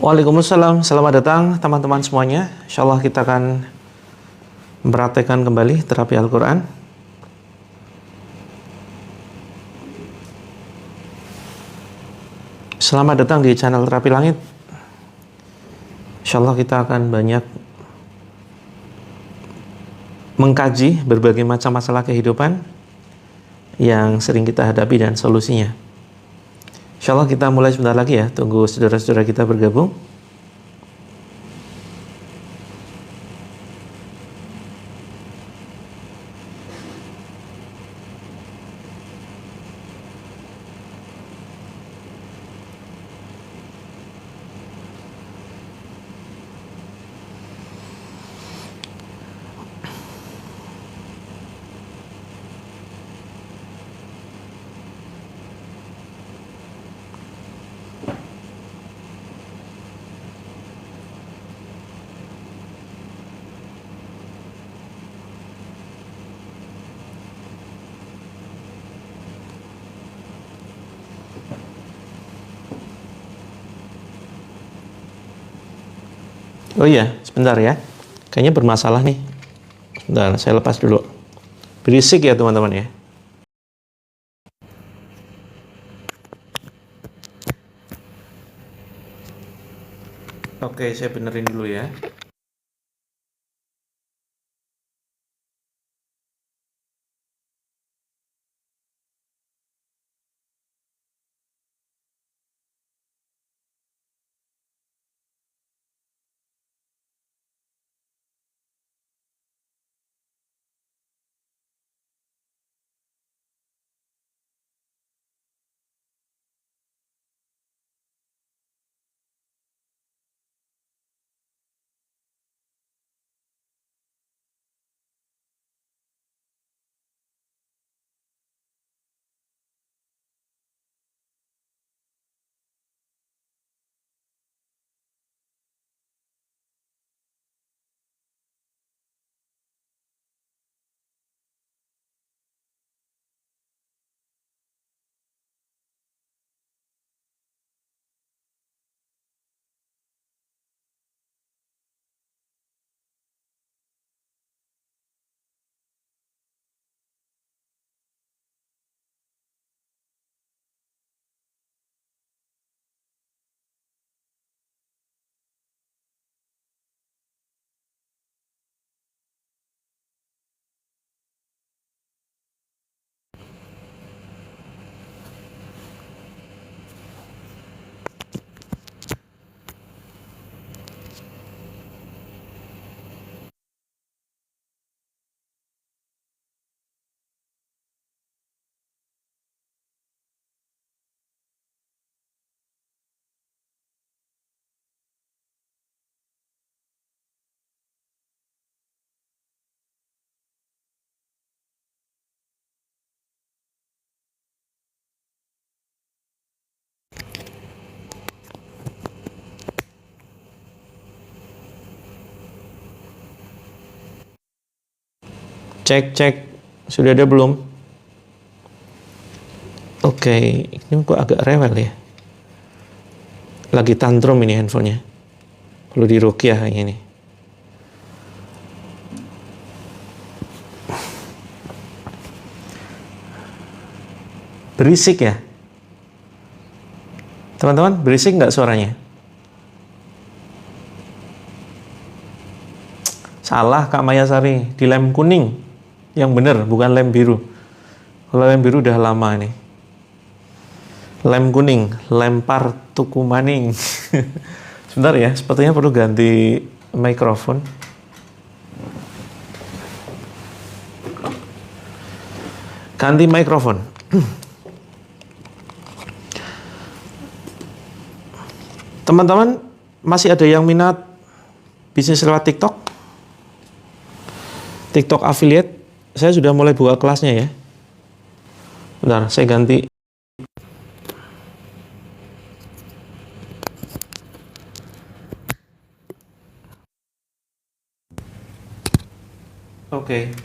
Waalaikumsalam, selamat datang teman-teman semuanya. Insya Allah kita akan mempraktekkan kembali terapi Al-Quran. Selamat datang di channel Terapi Langit. Insya Allah kita akan banyak mengkaji berbagai macam masalah kehidupan yang sering kita hadapi dan solusinya. Insya Allah kita mulai sebentar lagi ya. Tunggu saudara-saudara kita bergabung. Oh iya, sebentar ya. Kayaknya bermasalah nih. Sebentar, saya lepas dulu. Berisik ya teman-teman ya. Oke, saya benerin dulu ya. Cek, sudah ada belum? Oke, ini kok agak rewel ya. Lagi tantrum ini handphonenya. Perlu diruqyah ini. Berisik ya? Teman-teman, berisik nggak suaranya? Salah Kak Mayasari, di lem kuning. Yang benar, bukan lem biru. Kalau lem biru udah lama nih. Lem kuning, lempar tuku maning. Sebentar ya, sepertinya perlu ganti mikrofon. Ganti mikrofon. Teman-teman, masih ada yang minat bisnis lewat TikTok? TikTok affiliate? Saya sudah mulai buka kelasnya ya. Bentar, saya ganti. Oke.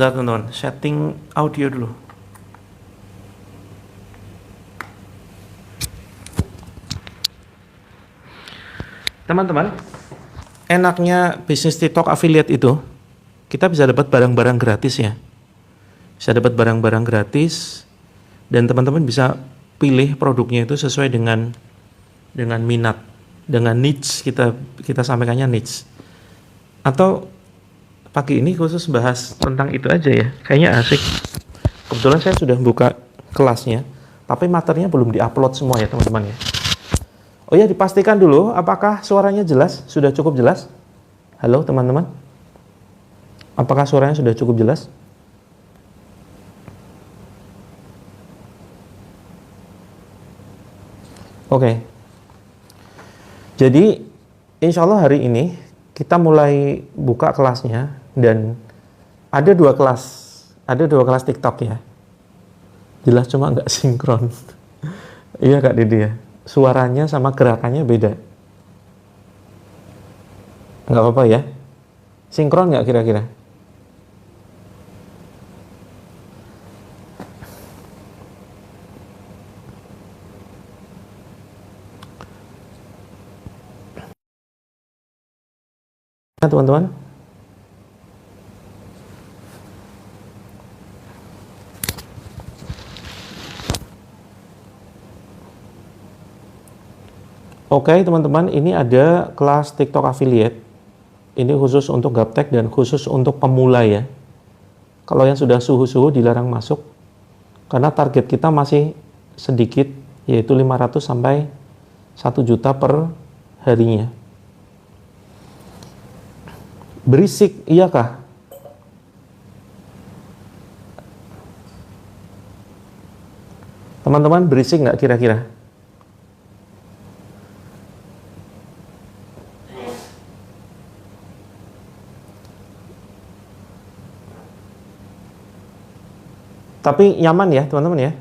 Bentar teman-teman, setting audio dulu. Teman-teman, enaknya bisnis TikTok affiliate itu, kita bisa dapat barang-barang gratis ya. Bisa dapat barang-barang gratis, dan teman-teman bisa pilih produknya itu sesuai dengan minat, dengan niche, kita sampaikannya niche. Atau pagi ini khusus bahas tentang itu aja ya, kayaknya asik. Kebetulan saya sudah buka kelasnya, tapi materinya belum diupload semua ya teman-teman ya. Oh ya, dipastikan dulu apakah suaranya jelas, sudah cukup jelas? Halo teman-teman, apakah suaranya sudah cukup jelas? Oke. Jadi insya Allah hari ini kita mulai buka kelasnya, dan ada dua kelas TikTok ya. Jelas cuma nggak sinkron. Iya Kak Didi ya, suaranya sama gerakannya beda. Nggak apa-apa ya, sinkron nggak kira-kira? Nah, teman-teman. Oke teman-teman, ini ada kelas TikTok affiliate. Ini khusus untuk gaptek dan khusus untuk pemula ya. Kalau yang sudah suhu-suhu dilarang masuk, karena target kita masih sedikit, yaitu 500 sampai 1 juta per harinya. Berisik, iyakah? Teman-teman, berisik nggak kira-kira? Tapi nyaman ya teman-teman ya.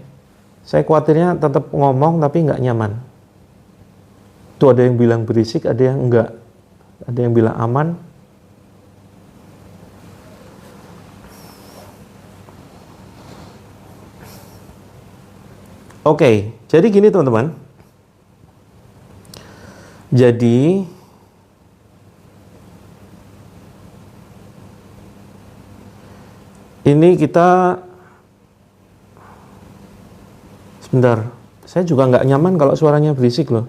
Saya khawatirnya tetap ngomong tapi nggak nyaman. Tuh ada yang bilang berisik, ada yang enggak. Ada yang bilang aman. Oke, jadi gini teman-teman. Jadi ini kita sebentar. Saya juga nggak nyaman kalau suaranya berisik loh.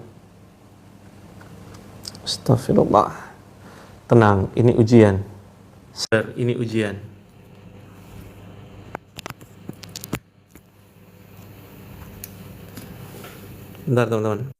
Astagfirullah. Tenang, ini ujian. Ini ujian. Bentar teman-teman.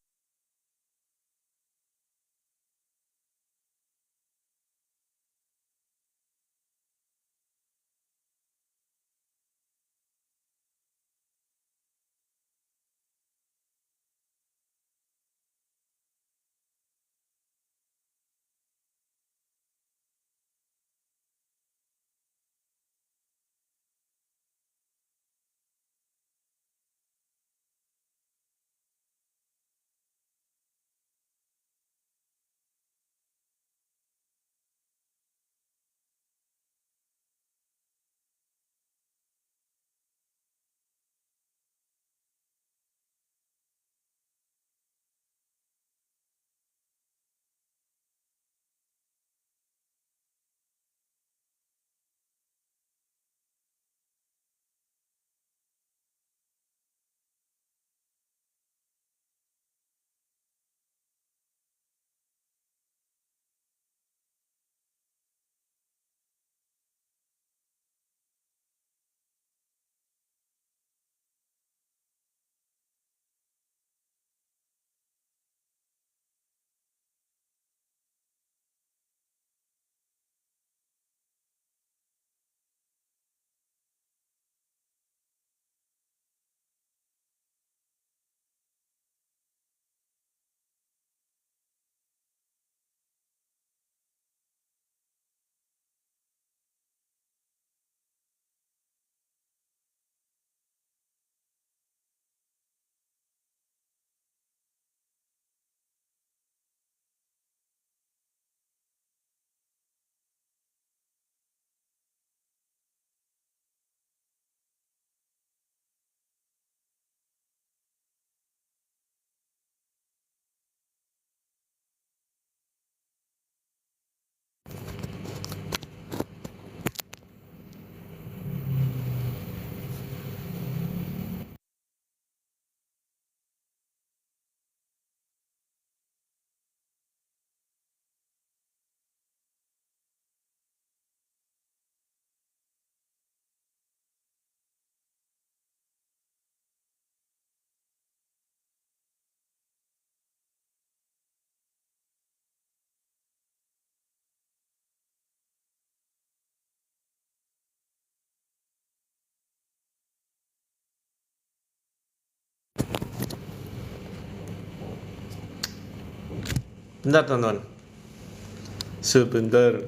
Bentar teman-teman. Sebentar.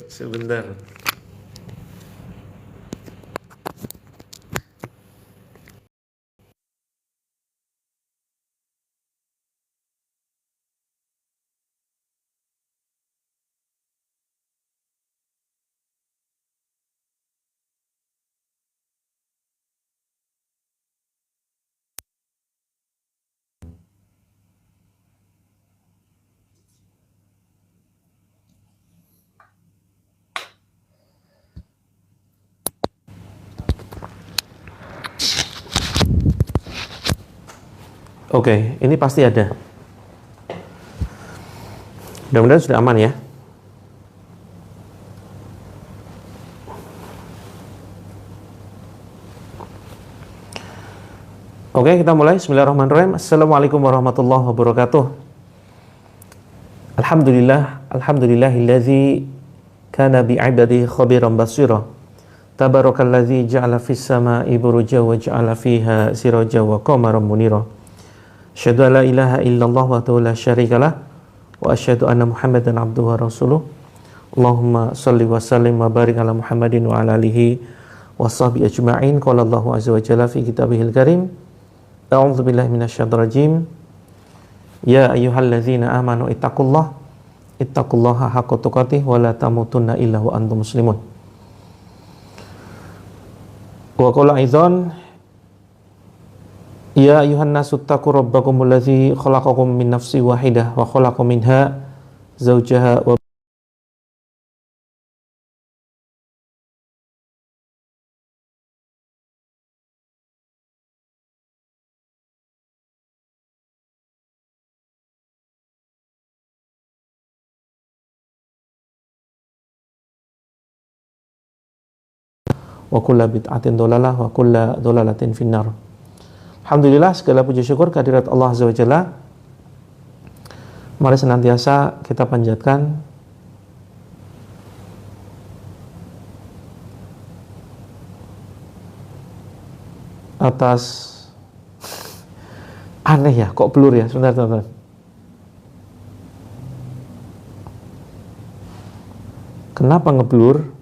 Oke, ini pasti ada. Mudah-mudahan sudah aman ya. Oke, kita mulai. Bismillahirrahmanirrahim. Assalamualaikum warahmatullahi wabarakatuh. Alhamdulillahillazi kana bi'ibadihi khabiran basira. Tabarakalladzi ja'ala fis sama'i buruja wa ja'ala fiha siraja wa qamaran munira. Asyhadu an la ilaha illallah wa la syarikalah wa asyhadu anna Muhammadan abduhu wa rasuluh. Allahumma shalli wa sallim wa barik ala Muhammadin wa ala alihi wa sahbihi ajma'in. Qala Allahu azza wa jalla fi kitabihil karim. A'udzu billahi minasyaitonir rajim. Ya ayyuhalladzina amanu ittaqullaha haqqa tuqatih wa la tamutunna illa wa antum muslimun. Wa qala aidan ya ayuhan nasu taqu rabbakumul ladzi khalaqakum min nafsin wahidah wa khalaqa minha zawjaha wa kullu bid'atin dhalalah wa kullu dhalalatin finnar. Alhamdulillah, segala puji syukur kehadirat Allah Azza wa Jalla. Mari senantiasa kita panjatkan atas aneh ya, kok blur ya, sebentar teman-teman. Kenapa ngeblur?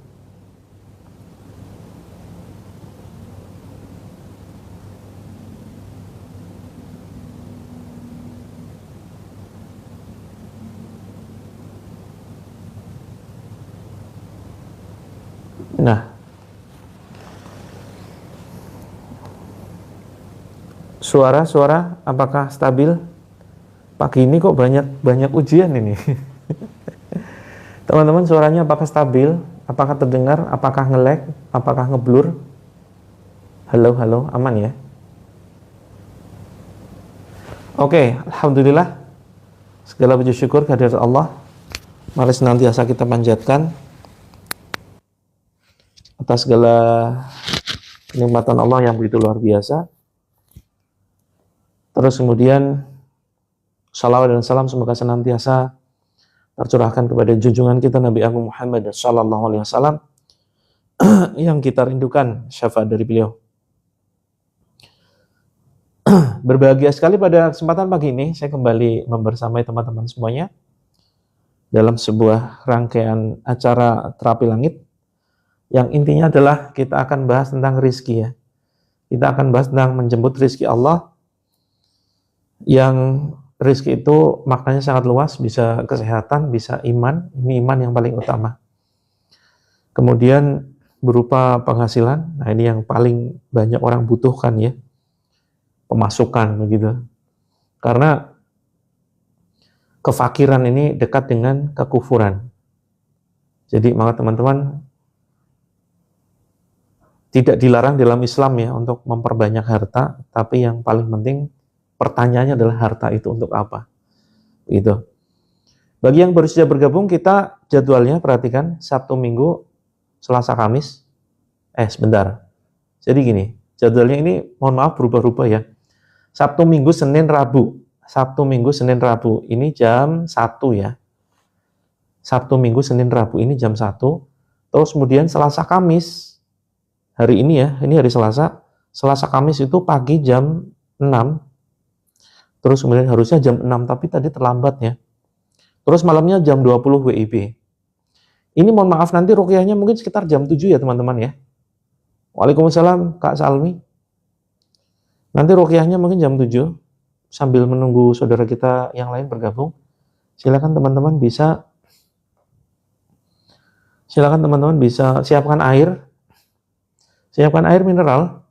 Nah, suara apakah stabil? Pagi ini kok banyak ujian ini. Teman-teman, suaranya apakah stabil? Apakah terdengar? Apakah nge-lag? Apakah ngeblur? Halo, aman ya? Oke, alhamdulillah. Segala puji syukur kehadirat Allah. Mari senantiasa kita panjatkan atas segala kenikmatan Allah yang begitu luar biasa. Terus kemudian salawat dan salam semoga senantiasa tercurahkan kepada junjungan kita Nabi Agung Muhammad sallallahu alaihi wasallam yang kita rindukan syafaat dari beliau. Berbahagia sekali pada kesempatan pagi ini saya kembali membersamai teman-teman semuanya dalam sebuah rangkaian acara Terapi Langit yang intinya adalah kita akan bahas tentang rizki ya. Kita akan bahas tentang menjemput rizki Allah, yang rizki itu maknanya sangat luas, bisa kesehatan, bisa iman, ini iman yang paling utama. Kemudian berupa penghasilan, nah ini yang paling banyak orang butuhkan ya, pemasukan begitu. Karena kefakiran ini dekat dengan kekufuran. Jadi maka teman-teman, tidak dilarang dalam Islam ya untuk memperbanyak harta, tapi yang paling penting pertanyaannya adalah harta itu untuk apa? Gitu. Bagi yang baru saja bergabung, kita jadwalnya perhatikan Sabtu, Minggu, Selasa, Kamis. Sebentar. Jadi gini, jadwalnya ini mohon maaf berubah-ubah ya. Sabtu, Minggu, Senin, Rabu. Sabtu, Minggu, Senin, Rabu. Ini jam 1 ya. Sabtu, Minggu, Senin, Rabu ini jam 1. Terus kemudian Selasa, Kamis. Hari ini ya, ini hari Selasa. Selasa, Kamis itu pagi jam 6. Terus kemudian harusnya jam 6, tapi tadi terlambat ya. Terus malamnya jam 20 WIB. Ini mohon maaf nanti ruqyahnya mungkin sekitar jam 7 ya teman-teman ya. Waalaikumsalam Kak Salmi. Nanti ruqyahnya mungkin jam 7 sambil menunggu saudara kita yang lain bergabung. Silakan teman-teman bisa siapkan air. Siapkan air mineral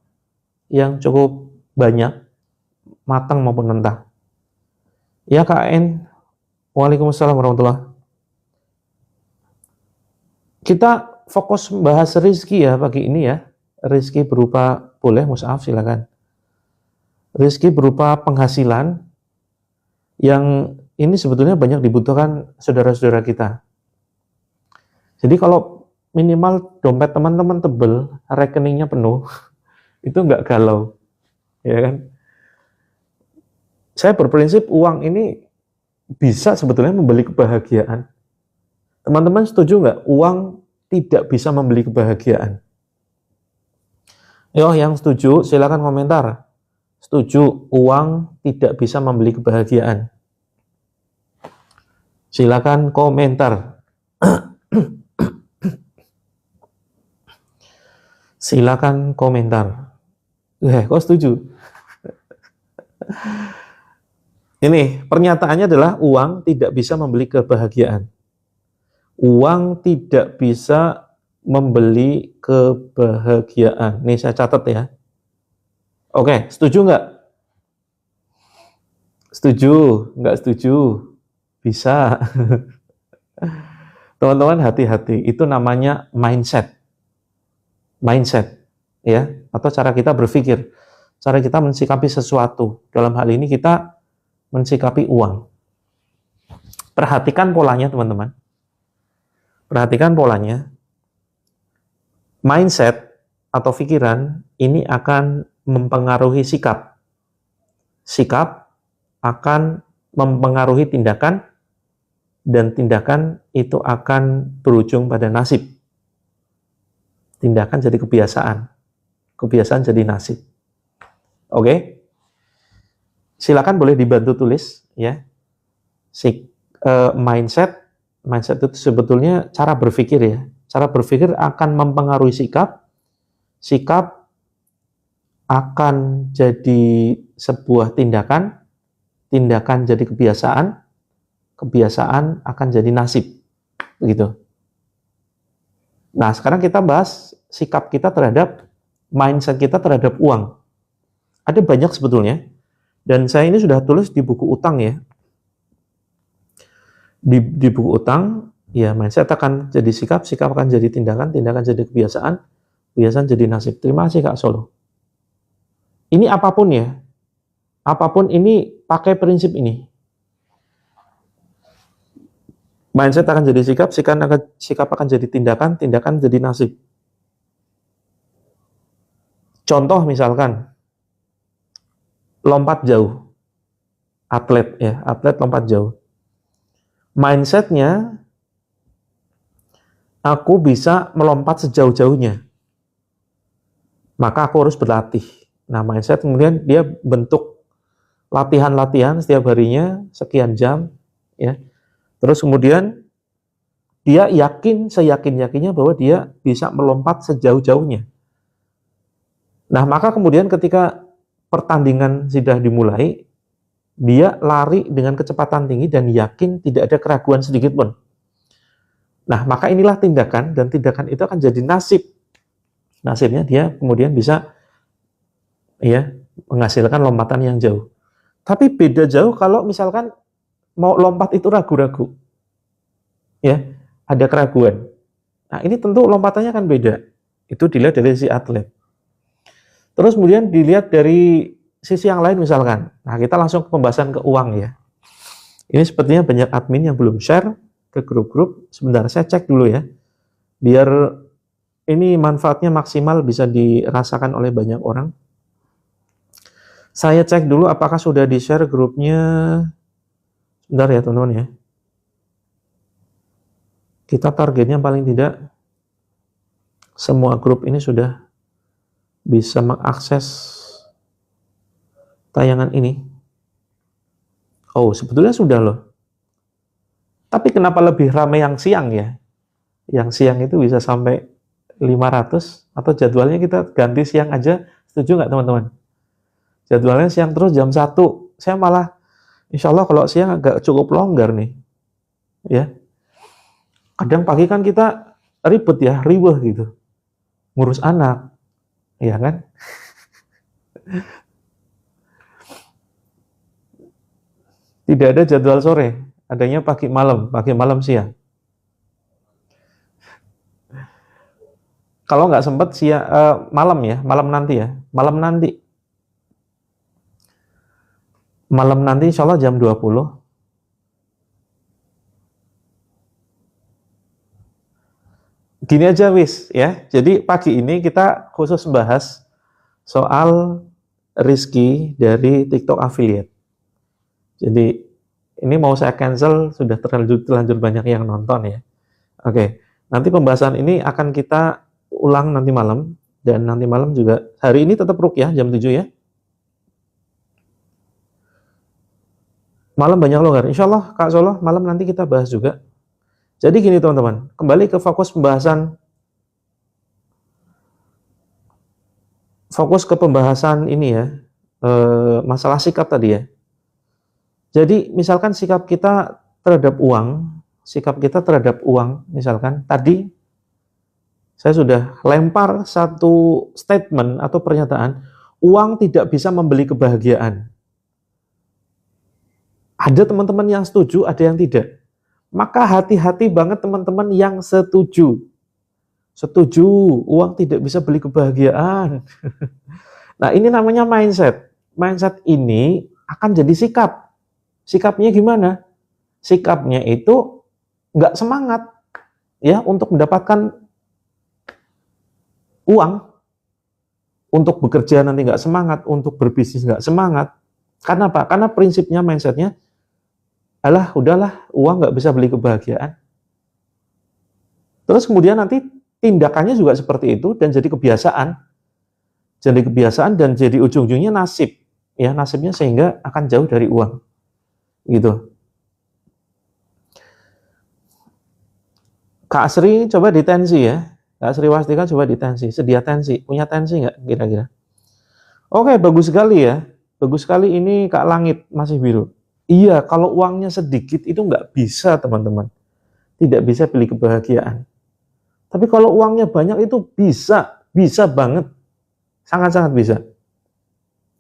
yang cukup banyak, matang maupun mentah. Ya Kak N. Waalaikumsalam warahmatullahi. Kita fokus bahas rezeki ya pagi ini ya. Rezeki berupa, boleh Mus'af silakan. Rezeki berupa penghasilan yang ini sebetulnya banyak dibutuhkan saudara-saudara kita. Jadi kalau minimal dompet teman-teman tebel, rekeningnya penuh, itu nggak galau, ya kan? Saya berprinsip uang ini bisa sebetulnya membeli kebahagiaan. Teman-teman setuju nggak? Uang tidak bisa membeli kebahagiaan. Yo, yang setuju silakan komentar. Setuju, uang tidak bisa membeli kebahagiaan. Silakan komentar. Silakan komentar. Kok setuju? Ini pernyataannya adalah uang tidak bisa membeli kebahagiaan. Uang tidak bisa membeli kebahagiaan. Nih saya catat ya. Oke, setuju nggak? Setuju, nggak setuju? Bisa. Teman-teman hati-hati, itu namanya mindset. Mindset, ya, atau cara kita berpikir, cara kita mensikapi sesuatu. Dalam hal ini kita mensikapi uang. Perhatikan polanya, teman-teman. Perhatikan polanya. Mindset atau pikiran ini akan mempengaruhi sikap. Sikap akan mempengaruhi tindakan, dan tindakan itu akan berujung pada nasib. Tindakan jadi kebiasaan. Kebiasaan jadi nasib. Oke? Silakan boleh dibantu tulis ya. Mindset itu sebetulnya cara berpikir ya. Cara berpikir akan mempengaruhi sikap. Sikap akan jadi sebuah tindakan. Tindakan jadi kebiasaan. Kebiasaan akan jadi nasib. Begitu. Nah, sekarang kita bahas sikap kita terhadap, mindset kita terhadap uang. Ada banyak sebetulnya. Dan saya ini sudah tulis di buku utang ya. Di buku utang, ya mindset akan jadi sikap, sikap akan jadi tindakan, tindakan jadi kebiasaan, kebiasaan jadi nasib. Terima kasih Kak Solo. Ini apapun ya. Apapun ini pakai prinsip ini. Mindset akan jadi sikap, sikap akan jadi tindakan, tindakan jadi nasib. Contoh misalkan, lompat jauh. Atlet ya, atlet lompat jauh. Mindsetnya, aku bisa melompat sejauh-jauhnya. Maka aku harus berlatih. Nah, mindset kemudian dia bentuk latihan-latihan setiap harinya, sekian jam, ya. Terus kemudian dia yakin, seyakin-yakinnya bahwa dia bisa melompat sejauh-jauhnya. Nah, maka kemudian ketika pertandingan sudah dimulai, dia lari dengan kecepatan tinggi dan yakin tidak ada keraguan sedikit pun. Nah, maka inilah tindakan, dan tindakan itu akan jadi nasib. Nasibnya dia kemudian bisa ya menghasilkan lompatan yang jauh. Tapi beda jauh kalau misalkan mau lompat itu ragu-ragu. Ya, ada keraguan. Nah, ini tentu lompatannya kan beda. Itu dilihat dari si atlet. Terus kemudian dilihat dari sisi yang lain misalkan. Nah, kita langsung ke pembahasan ke uang ya. Ini sepertinya banyak admin yang belum share ke grup-grup. Sebentar, saya cek dulu ya. Biar ini manfaatnya maksimal bisa dirasakan oleh banyak orang. Saya cek dulu apakah sudah di-share grupnya. Sebentar ya teman-teman ya. Kita targetnya paling tidak semua grup ini sudah bisa mengakses tayangan ini. Oh, sebetulnya sudah loh. Tapi kenapa lebih ramai yang siang ya? Yang siang itu bisa sampai 500, atau jadwalnya kita ganti siang aja, setuju nggak teman-teman? Jadwalnya siang terus jam 1, saya malah insya Allah kalau siang agak cukup longgar nih, ya. Kadang pagi kan kita ribet ya, riweh gitu, ngurus anak, ya kan? Tidak ada jadwal sore, adanya pagi malam siang. Kalau nggak sempat siang, malam ya, malam nanti insya Allah jam 20. Gini aja wis ya, jadi pagi ini kita khusus bahas soal rizki dari TikTok affiliate. Jadi ini mau saya cancel, sudah terlanjur banyak yang nonton ya. Oke, nanti pembahasan ini akan kita ulang nanti malam, dan nanti malam juga, hari ini tetap ruqyah jam 7 ya. Malam banyak longgar, insya Allah Kak Solo, malam nanti kita bahas juga. Jadi gini teman-teman, kembali ke fokus pembahasan, ini ya, masalah sikap tadi ya. Jadi misalkan sikap kita terhadap uang, misalkan tadi saya sudah lempar satu statement atau pernyataan, uang tidak bisa membeli kebahagiaan. Ada teman-teman yang setuju, ada yang tidak. Maka hati-hati banget teman-teman yang setuju. Setuju, uang tidak bisa beli kebahagiaan. Nah, ini namanya mindset. Mindset ini akan jadi sikap. Sikapnya gimana? Sikapnya itu nggak semangat ya untuk mendapatkan uang. Untuk bekerja nanti nggak semangat, untuk berbisnis nggak semangat. Karena apa? Karena prinsipnya, mindsetnya, alah, udahlah, uang nggak bisa beli kebahagiaan. Terus kemudian nanti tindakannya juga seperti itu, dan jadi kebiasaan. Jadi kebiasaan dan jadi ujung-ujungnya nasib. Ya, nasibnya sehingga akan jauh dari uang. Gitu. Kak Sri coba ditensi ya. Kak Sri Wastika coba ditensi. Sedia tensi. Punya tensi nggak kira-kira? Oke, bagus sekali ya. Bagus sekali ini Kak Langit masih biru. Iya, kalau uangnya sedikit itu nggak bisa teman-teman. Tidak bisa beli kebahagiaan. Tapi kalau uangnya banyak itu bisa banget. Sangat-sangat bisa.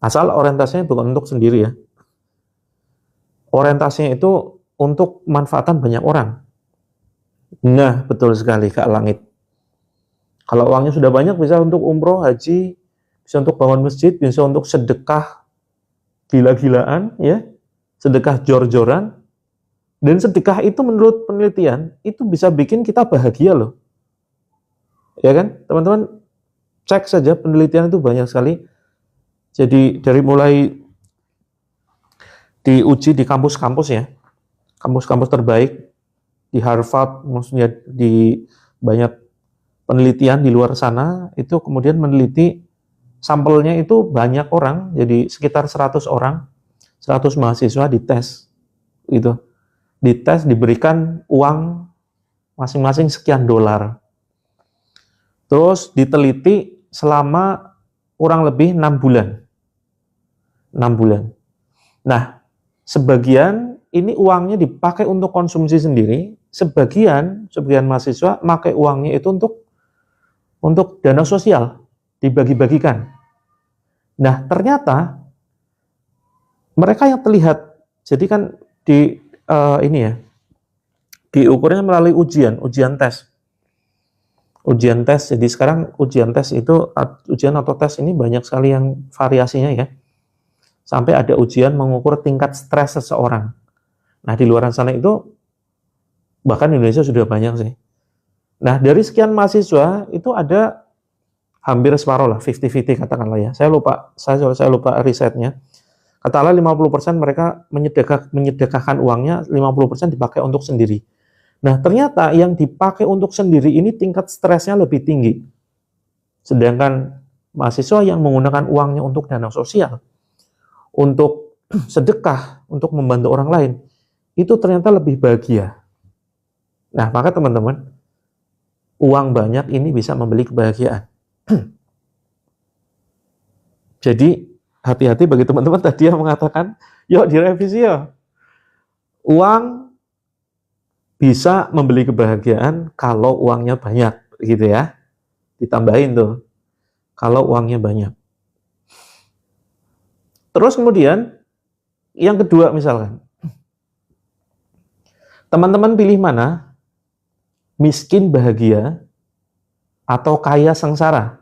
Asal orientasinya bukan untuk sendiri ya. Orientasinya itu untuk manfaatan banyak orang. Nah, betul sekali Kak Langit. Kalau uangnya sudah banyak, bisa untuk umroh, haji, bisa untuk bangun masjid, bisa untuk sedekah gila-gilaan, ya, sedekah jor-joran. Dan sedekah itu menurut penelitian, itu bisa bikin kita bahagia loh. Ya kan, teman-teman, cek saja penelitian itu banyak sekali. Jadi dari mulai diuji di kampus-kampus ya, kampus-kampus terbaik, di Harvard, maksudnya di banyak penelitian di luar sana, itu kemudian meneliti sampelnya itu banyak orang, jadi sekitar 100 orang, 100 mahasiswa dites, gitu. Dites, diberikan uang masing-masing sekian dolar. Terus diteliti selama kurang lebih 6 bulan. 6 bulan. Nah, sebagian ini uangnya dipakai untuk konsumsi sendiri, sebagian mahasiswa pakai uangnya itu untuk dana sosial, dibagi-bagikan. Nah, ternyata mereka yang terlihat, jadi kan ini ya, diukurnya melalui ujian tes. Ujian tes, jadi sekarang ujian atau tes ini banyak sekali yang variasinya ya. Sampai ada ujian mengukur tingkat stres seseorang. Nah, di luar sana itu, bahkan di Indonesia sudah banyak sih. Nah, dari sekian mahasiswa, itu ada hampir separuh lah, 50-50 katakanlah ya. Saya lupa risetnya. Katakanlah 50% mereka menyedekahkan uangnya, 50% dipakai untuk sendiri. Nah, ternyata yang dipakai untuk sendiri ini tingkat stresnya lebih tinggi. Sedangkan mahasiswa yang menggunakan uangnya untuk dana sosial, untuk sedekah, untuk membantu orang lain, itu ternyata lebih bahagia. Nah, maka teman-teman, uang banyak ini bisa membeli kebahagiaan. Jadi, hati-hati bagi teman-teman tadi yang mengatakan, yuk direvisi ya. Uang bisa membeli kebahagiaan kalau uangnya banyak, gitu ya. Ditambahin tuh, kalau uangnya banyak. Terus kemudian, yang kedua misalkan, teman-teman pilih mana? Miskin bahagia atau kaya sengsara?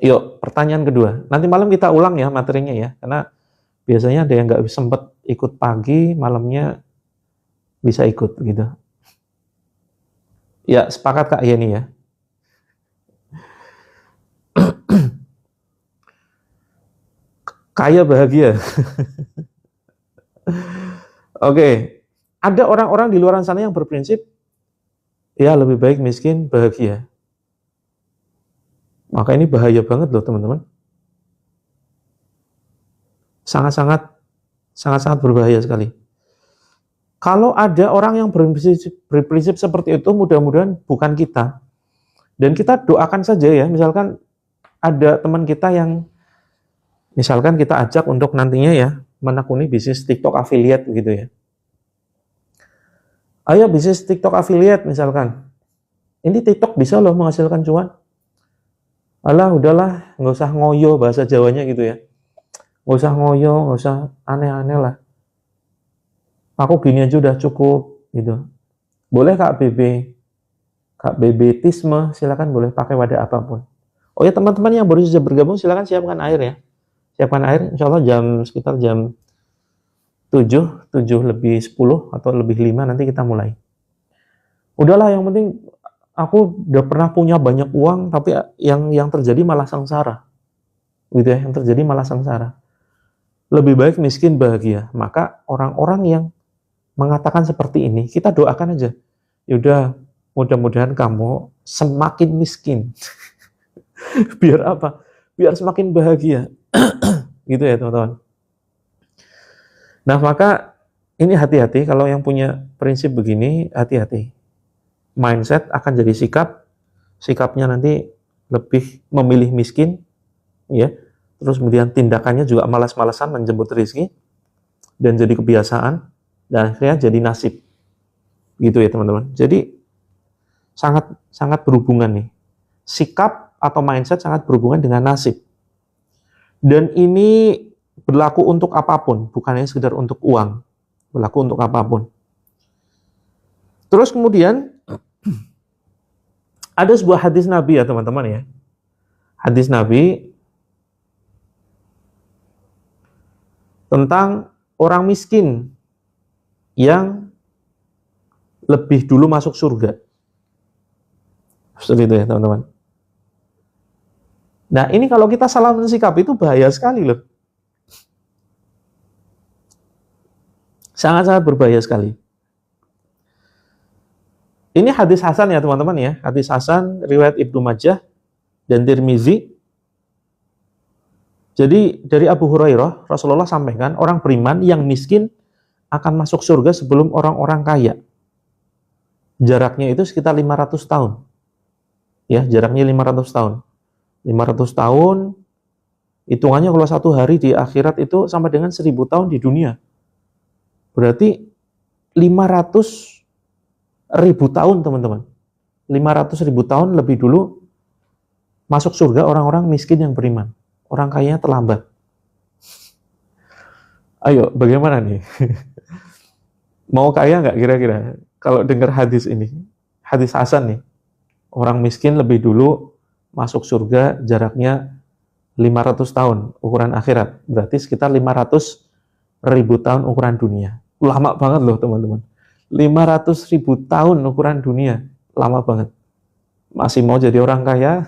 Yuk, pertanyaan kedua. Nanti malam kita ulang ya materinya ya, karena biasanya ada yang nggak sempat ikut pagi, malamnya bisa ikut gitu. Ya, sepakat Kak Yeni ya. Kaya bahagia. Oke, ada orang-orang di luar sana yang berprinsip, ya lebih baik miskin bahagia. Maka ini bahaya banget loh teman-teman. Sangat-sangat berbahaya sekali. Kalau ada orang yang berprinsip seperti itu, mudah-mudahan bukan kita. Dan kita doakan saja ya, misalkan ada teman kita yang, misalkan kita ajak untuk nantinya ya, menekuni bisnis TikTok affiliate gitu ya. Ayo bisnis TikTok affiliate misalkan. Ini TikTok bisa loh menghasilkan cuan. Alah udahlah, nggak usah ngoyo bahasa Jawanya gitu ya. Nggak usah ngoyo, nggak usah aneh-aneh lah. Aku gini aja udah cukup gitu. Boleh Kak BBtisme, silakan boleh pakai wadah apapun. Oh ya teman-teman yang baru saja bergabung silakan siapkan air ya. Siapkan air, insya Allah sekitar jam 7 lebih 10 atau lebih 5 nanti kita mulai. Udahlah yang penting aku udah pernah punya banyak uang tapi yang terjadi malah sengsara. Gitu ya, yang terjadi malah sengsara. Lebih baik miskin bahagia. Maka orang-orang yang mengatakan seperti ini, kita doakan aja. Yaudah, mudah-mudahan kamu semakin miskin. Biar apa? Biar semakin bahagia. Gitu ya teman-teman. Nah maka ini hati-hati, kalau yang punya prinsip begini, hati-hati. Mindset akan jadi sikapnya nanti lebih memilih miskin, ya. Terus kemudian tindakannya juga malas-malasan menjemput rezeki, dan jadi kebiasaan, dan akhirnya jadi nasib. Gitu ya teman-teman. Jadi sangat berhubungan nih. Sikap atau mindset sangat berhubungan dengan nasib. Dan ini berlaku untuk apapun, bukan hanya sekedar untuk uang. Berlaku untuk apapun. Terus kemudian ada sebuah hadis Nabi ya teman-teman ya. Hadis Nabi tentang orang miskin yang lebih dulu masuk surga. Seperti itu ya teman-teman. Nah ini kalau kita salah mensikap itu bahaya sekali loh. Sangat-sangat berbahaya sekali. Ini hadis Hasan ya teman-teman ya. Hadis Hasan riwayat Ibnu Majah dan Tirmizi. Jadi dari Abu Hurairah, Rasulullah sampaikan orang beriman yang miskin akan masuk surga sebelum orang-orang kaya. Jaraknya itu sekitar 500 tahun. Ya, jaraknya 500 tahun. 500 tahun, hitungannya kalau satu hari di akhirat itu sama dengan 1000 tahun di dunia. Berarti 500.000 tahun teman-teman. 500.000 tahun lebih dulu masuk surga orang-orang miskin yang beriman. Orang kayanya terlambat. Ayo, bagaimana nih? Mau kaya nggak kira-kira? Kalau dengar hadis ini, hadis Hasan nih. Orang miskin lebih dulu masuk surga, jaraknya 500 tahun ukuran akhirat. Berarti sekitar 500.000 tahun ukuran dunia. Lama banget loh teman-teman. 500.000 tahun ukuran dunia. Lama banget. Masih mau jadi orang kaya?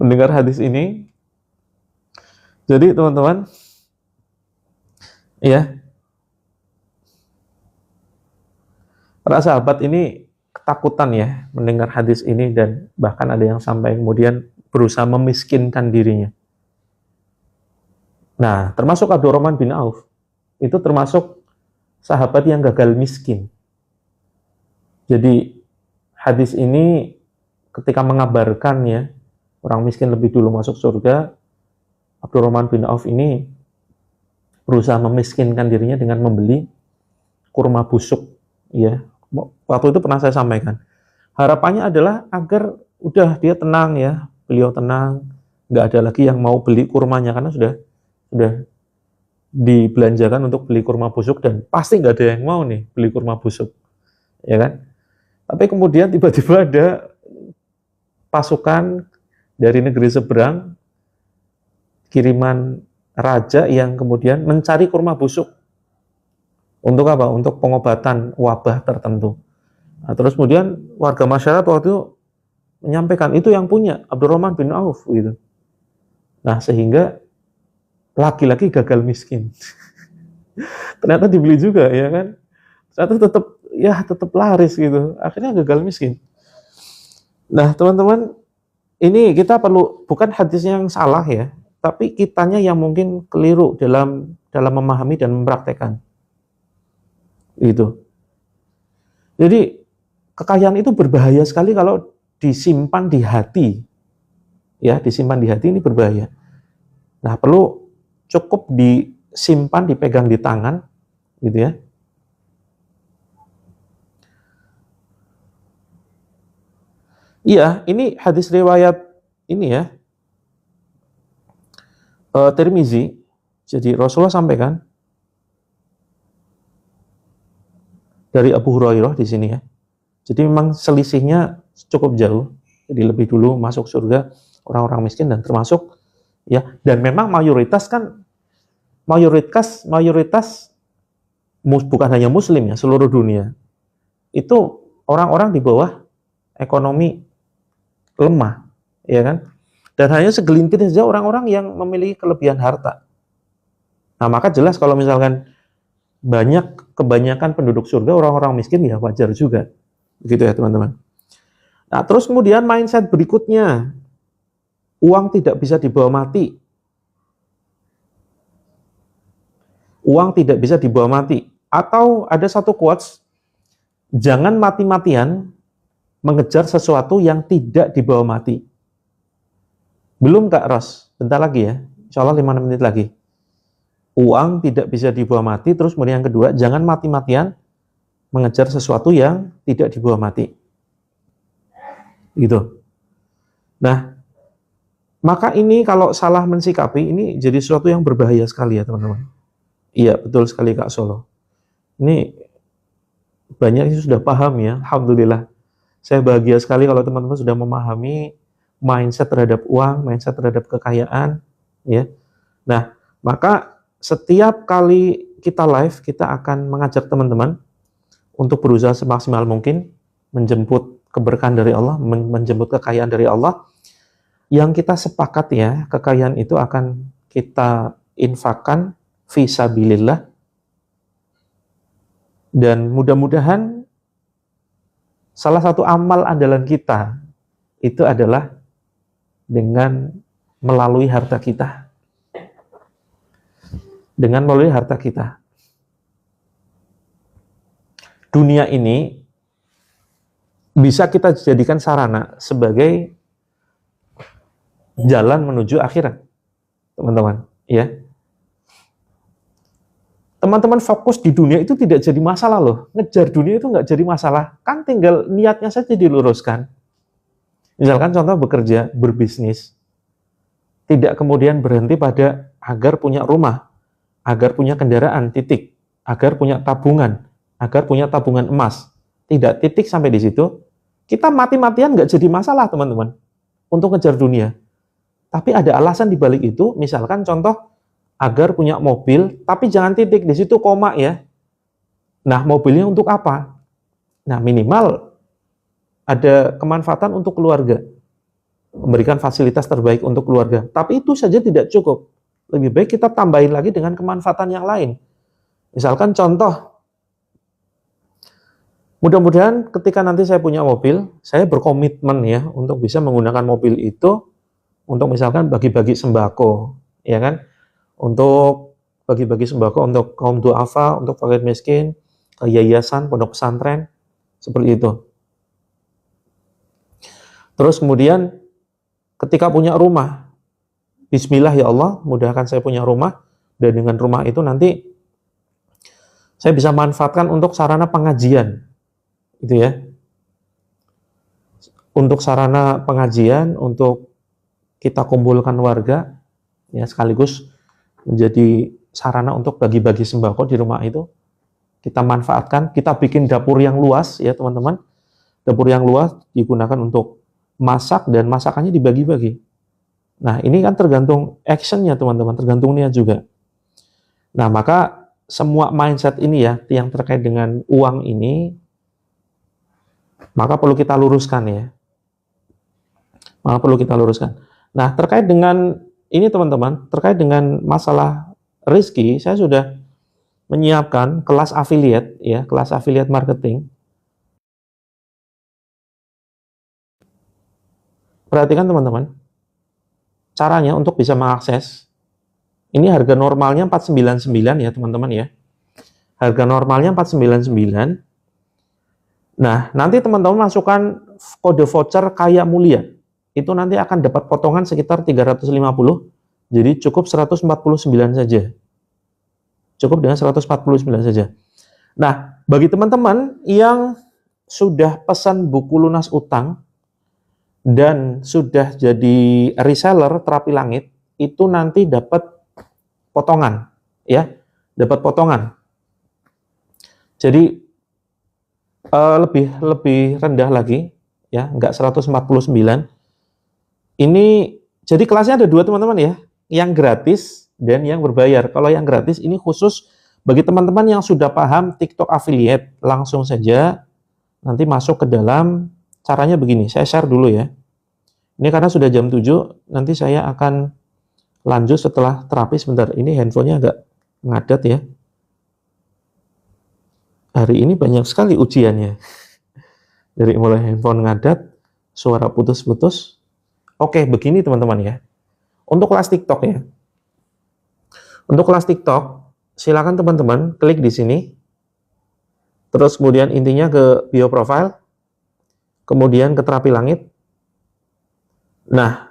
Mendengar hadis ini. Jadi teman-teman, ya, para sahabat ini ketakutan ya mendengar hadis ini, dan bahkan ada yang sampai kemudian berusaha memiskinkan dirinya. Nah, termasuk Abdurrahman bin Auf. Itu termasuk sahabat yang gagal miskin. Jadi hadis ini ketika mengabarkan ya orang miskin lebih dulu masuk surga, Abdurrahman bin Auf ini berusaha memiskinkan dirinya dengan membeli kurma busuk. Ya, waktu itu pernah saya sampaikan. Harapannya adalah agar udah dia tenang ya, beliau tenang, nggak ada lagi yang mau beli kurmanya karena sudah dibelanjakan untuk beli kurma busuk dan pasti nggak ada yang mau nih beli kurma busuk, ya kan? Tapi kemudian tiba-tiba ada pasukan dari negeri seberang, kiriman raja yang kemudian mencari kurma busuk. Untuk apa? Untuk pengobatan wabah tertentu. Nah, terus kemudian warga masyarakat waktu itu menyampaikan itu yang punya Abdurrahman bin Auf gitu. Nah, sehingga laki-laki gagal miskin. Ternyata dibeli juga ya kan. Ternyata tetap laris gitu. Akhirnya gagal miskin. Nah, teman-teman, ini kita perlu bukan hadisnya yang salah ya, tapi kitanya yang mungkin keliru dalam memahami dan mempraktekkan. Gitu. Jadi kekayaan itu berbahaya sekali kalau disimpan di hati. Ya, disimpan di hati ini berbahaya. Nah, perlu cukup disimpan, dipegang di tangan, gitu ya. Iya, ini hadis riwayat ini ya, Tirmizi. Jadi Rasulullah sampaikan dari Abu Hurairah di sini ya. Jadi memang selisihnya cukup jauh. Jadi lebih dulu masuk surga orang-orang miskin dan termasuk ya, dan memang mayoritas bukan hanya muslim ya, seluruh dunia. Itu orang-orang di bawah ekonomi lemah, ya kan? Dan hanya segelintir saja orang-orang yang memiliki kelebihan harta. Nah, maka jelas kalau misalkan kebanyakan penduduk surga orang-orang miskin ya wajar juga. Begitu ya, teman-teman. Nah, terus kemudian mindset berikutnya, uang tidak bisa dibawa mati. Uang tidak bisa dibawa mati. Atau ada satu quotes, jangan mati-matian mengejar sesuatu yang tidak dibawa mati. Belum Kak Ros, bentar lagi ya, insya Allah 5 menit lagi. Uang tidak bisa dibawa mati, terus kemudian yang kedua, jangan mati-matian mengejar sesuatu yang tidak dibawa mati. Gitu. Nah, maka ini kalau salah mensikapi, ini jadi sesuatu yang berbahaya sekali ya teman-teman. Iya, betul sekali Kak Solo. Ini banyak yang sudah paham ya, Alhamdulillah. Saya bahagia sekali kalau teman-teman sudah memahami mindset terhadap uang, mindset terhadap kekayaan, ya. Nah, maka setiap kali kita live, kita akan mengajak teman-teman untuk berusaha semaksimal mungkin menjemput keberkahan dari Allah, menjemput kekayaan dari Allah. Yang kita sepakat ya, kekayaan itu akan kita infakkan fisabilillah. Dan mudah-mudahan salah satu amal andalan kita itu adalah dengan melalui harta kita. Dengan melalui harta kita. Dunia ini bisa kita jadikan sarana sebagai jalan menuju akhirat, teman-teman. Ya, teman-teman fokus di dunia itu tidak jadi masalah loh. Ngejar dunia itu nggak jadi masalah. Kan tinggal niatnya saja diluruskan. Misalkan contoh bekerja, berbisnis. Tidak kemudian berhenti pada agar punya rumah, agar punya kendaraan, titik. Agar punya tabungan emas. Tidak, titik sampai di situ. Kita mati-matian nggak jadi masalah, teman-teman. Untuk ngejar dunia. Tapi ada alasan di balik itu, misalkan contoh, agar punya mobil, tapi jangan titik, di situ koma ya. Nah, mobilnya untuk apa? Nah, minimal ada kemanfaatan untuk keluarga. Memberikan fasilitas terbaik untuk keluarga. Tapi itu saja tidak cukup. Lebih baik kita tambahin lagi dengan kemanfaatan yang lain. Misalkan contoh, mudah-mudahan ketika nanti saya punya mobil, saya berkomitmen ya untuk bisa menggunakan mobil itu untuk misalkan bagi-bagi sembako, ya kan? Untuk bagi-bagi sembako untuk kaum duafa, untuk fakir miskin, yayasan, pondok pesantren, Seperti itu. Terus kemudian ketika punya rumah, bismillah ya Allah, mudahkan saya punya rumah, dan dengan rumah itu nanti saya bisa manfaatkan untuk sarana pengajian. Gitu ya. Untuk sarana pengajian, untuk kita kumpulkan warga, ya sekaligus menjadi sarana untuk bagi-bagi sembako di rumah itu. Kita manfaatkan, kita bikin dapur yang luas ya teman-teman. Dapur yang luas digunakan untuk masak dan masakannya dibagi-bagi. Nah ini kan tergantung actionnya teman-teman, tergantung niat juga. Nah maka semua mindset ini ya yang terkait dengan uang ini, maka perlu kita luruskan ya. Maka perlu kita luruskan. Nah terkait dengan ini teman-teman, terkait dengan masalah rezeki, saya sudah menyiapkan kelas affiliate ya, kelas affiliate marketing. Perhatikan teman-teman, caranya untuk bisa mengakses, ini harga normalnya 499 ya teman-teman ya. Harga normalnya 499. Nah, nanti teman-teman masukkan kode voucher Kaya Mulia. Itu nanti akan dapat potongan sekitar 350. Jadi cukup 149 saja. Cukup dengan 149 saja. Nah, bagi teman-teman yang sudah pesan buku lunas utang dan sudah jadi reseller terapi langit, itu nanti dapat potongan, ya, dapat potongan. Jadi lebih rendah lagi, ya, enggak 149. Ini jadi kelasnya ada dua teman-teman ya, yang gratis dan yang berbayar. Kalau yang gratis ini khusus bagi teman-teman yang sudah paham TikTok affiliate, langsung saja nanti masuk ke dalam. Caranya begini, saya share dulu ya. Ini karena sudah jam 7, nanti saya akan lanjut setelah terapi sebentar. Ini handphonenya agak ngadat ya. Hari ini banyak sekali ujiannya. Dari mulai handphone ngadat, suara putus-putus. Oke, begini teman-teman ya. Untuk kelas TikTok ya. Untuk kelas TikTok, silakan teman-teman klik di sini. Terus kemudian intinya ke bio profile. Kemudian ke terapi langit. Nah,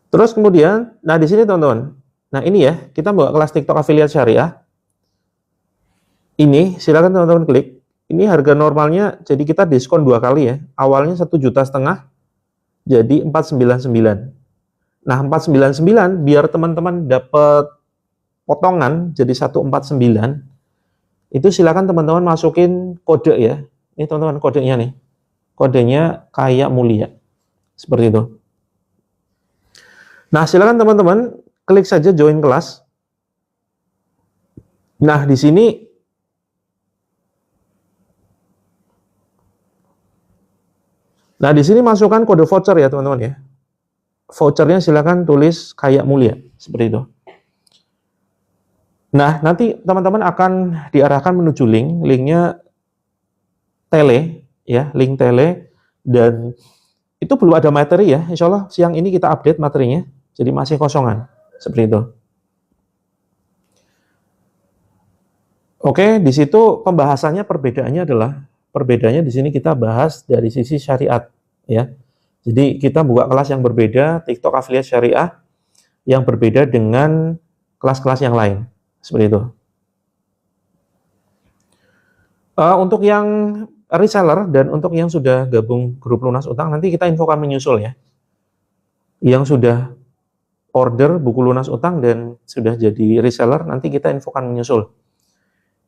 terus kemudian, nah di sini teman-teman. Nah ini ya, kita bawa kelas TikTok affiliate syariah. Ini silakan teman-teman klik. Ini harga normalnya, jadi kita diskon 2 kali ya. Awalnya 1,5 juta, jadi 499. Nah 499 biar teman-teman dapat potongan jadi 149. Itu silakan teman-teman masukin kode ya. Ini teman-teman kodenya nih. Kodenya Kaya Mulia. Seperti itu. Nah, silakan teman-teman klik saja join kelas. Nah, di sini masukkan kode voucher ya, teman-teman ya. Vouchernya silakan tulis Kaya Mulia, seperti itu. Nah, nanti teman-teman akan diarahkan menuju link. Linknya tele ya, link tele, dan itu belum ada materi ya. Insya Allah siang ini kita update materinya, jadi masih kosongan seperti itu. Oke, di situ pembahasannya perbedaannya di sini kita bahas dari sisi syariat ya. Jadi kita buka kelas yang berbeda, TikTok affiliate syariah yang berbeda dengan kelas-kelas yang lain seperti itu. Untuk yang reseller dan untuk yang sudah gabung grup lunas utang, nanti kita infokan menyusul ya. Yang sudah order buku lunas utang dan sudah jadi reseller, nanti kita infokan menyusul.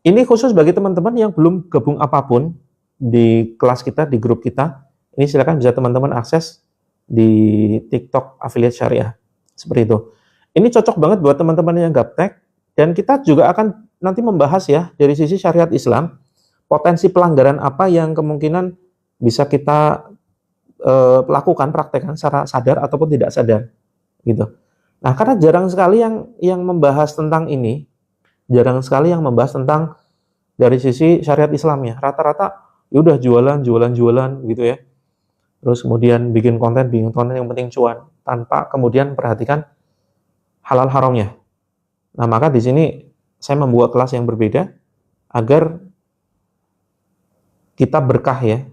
Ini khusus bagi teman-teman yang belum gabung apapun di kelas kita, di grup kita. Ini silakan bisa teman-teman akses di TikTok affiliate syariah. Seperti itu. Ini cocok banget buat teman-teman yang gaptek, dan kita juga akan nanti membahas ya dari sisi syariat Islam, potensi pelanggaran apa yang kemungkinan bisa kita lakukan, praktekkan secara sadar ataupun tidak sadar, gitu. Nah, karena jarang sekali yang membahas tentang ini, jarang sekali yang membahas tentang dari sisi syariat Islamnya. Rata-rata ya udah jualan gitu ya. Terus kemudian bikin konten yang penting cuan, tanpa kemudian perhatikan halal haramnya. Nah, maka di sini saya membuat kelas yang berbeda agar kita berkah ya.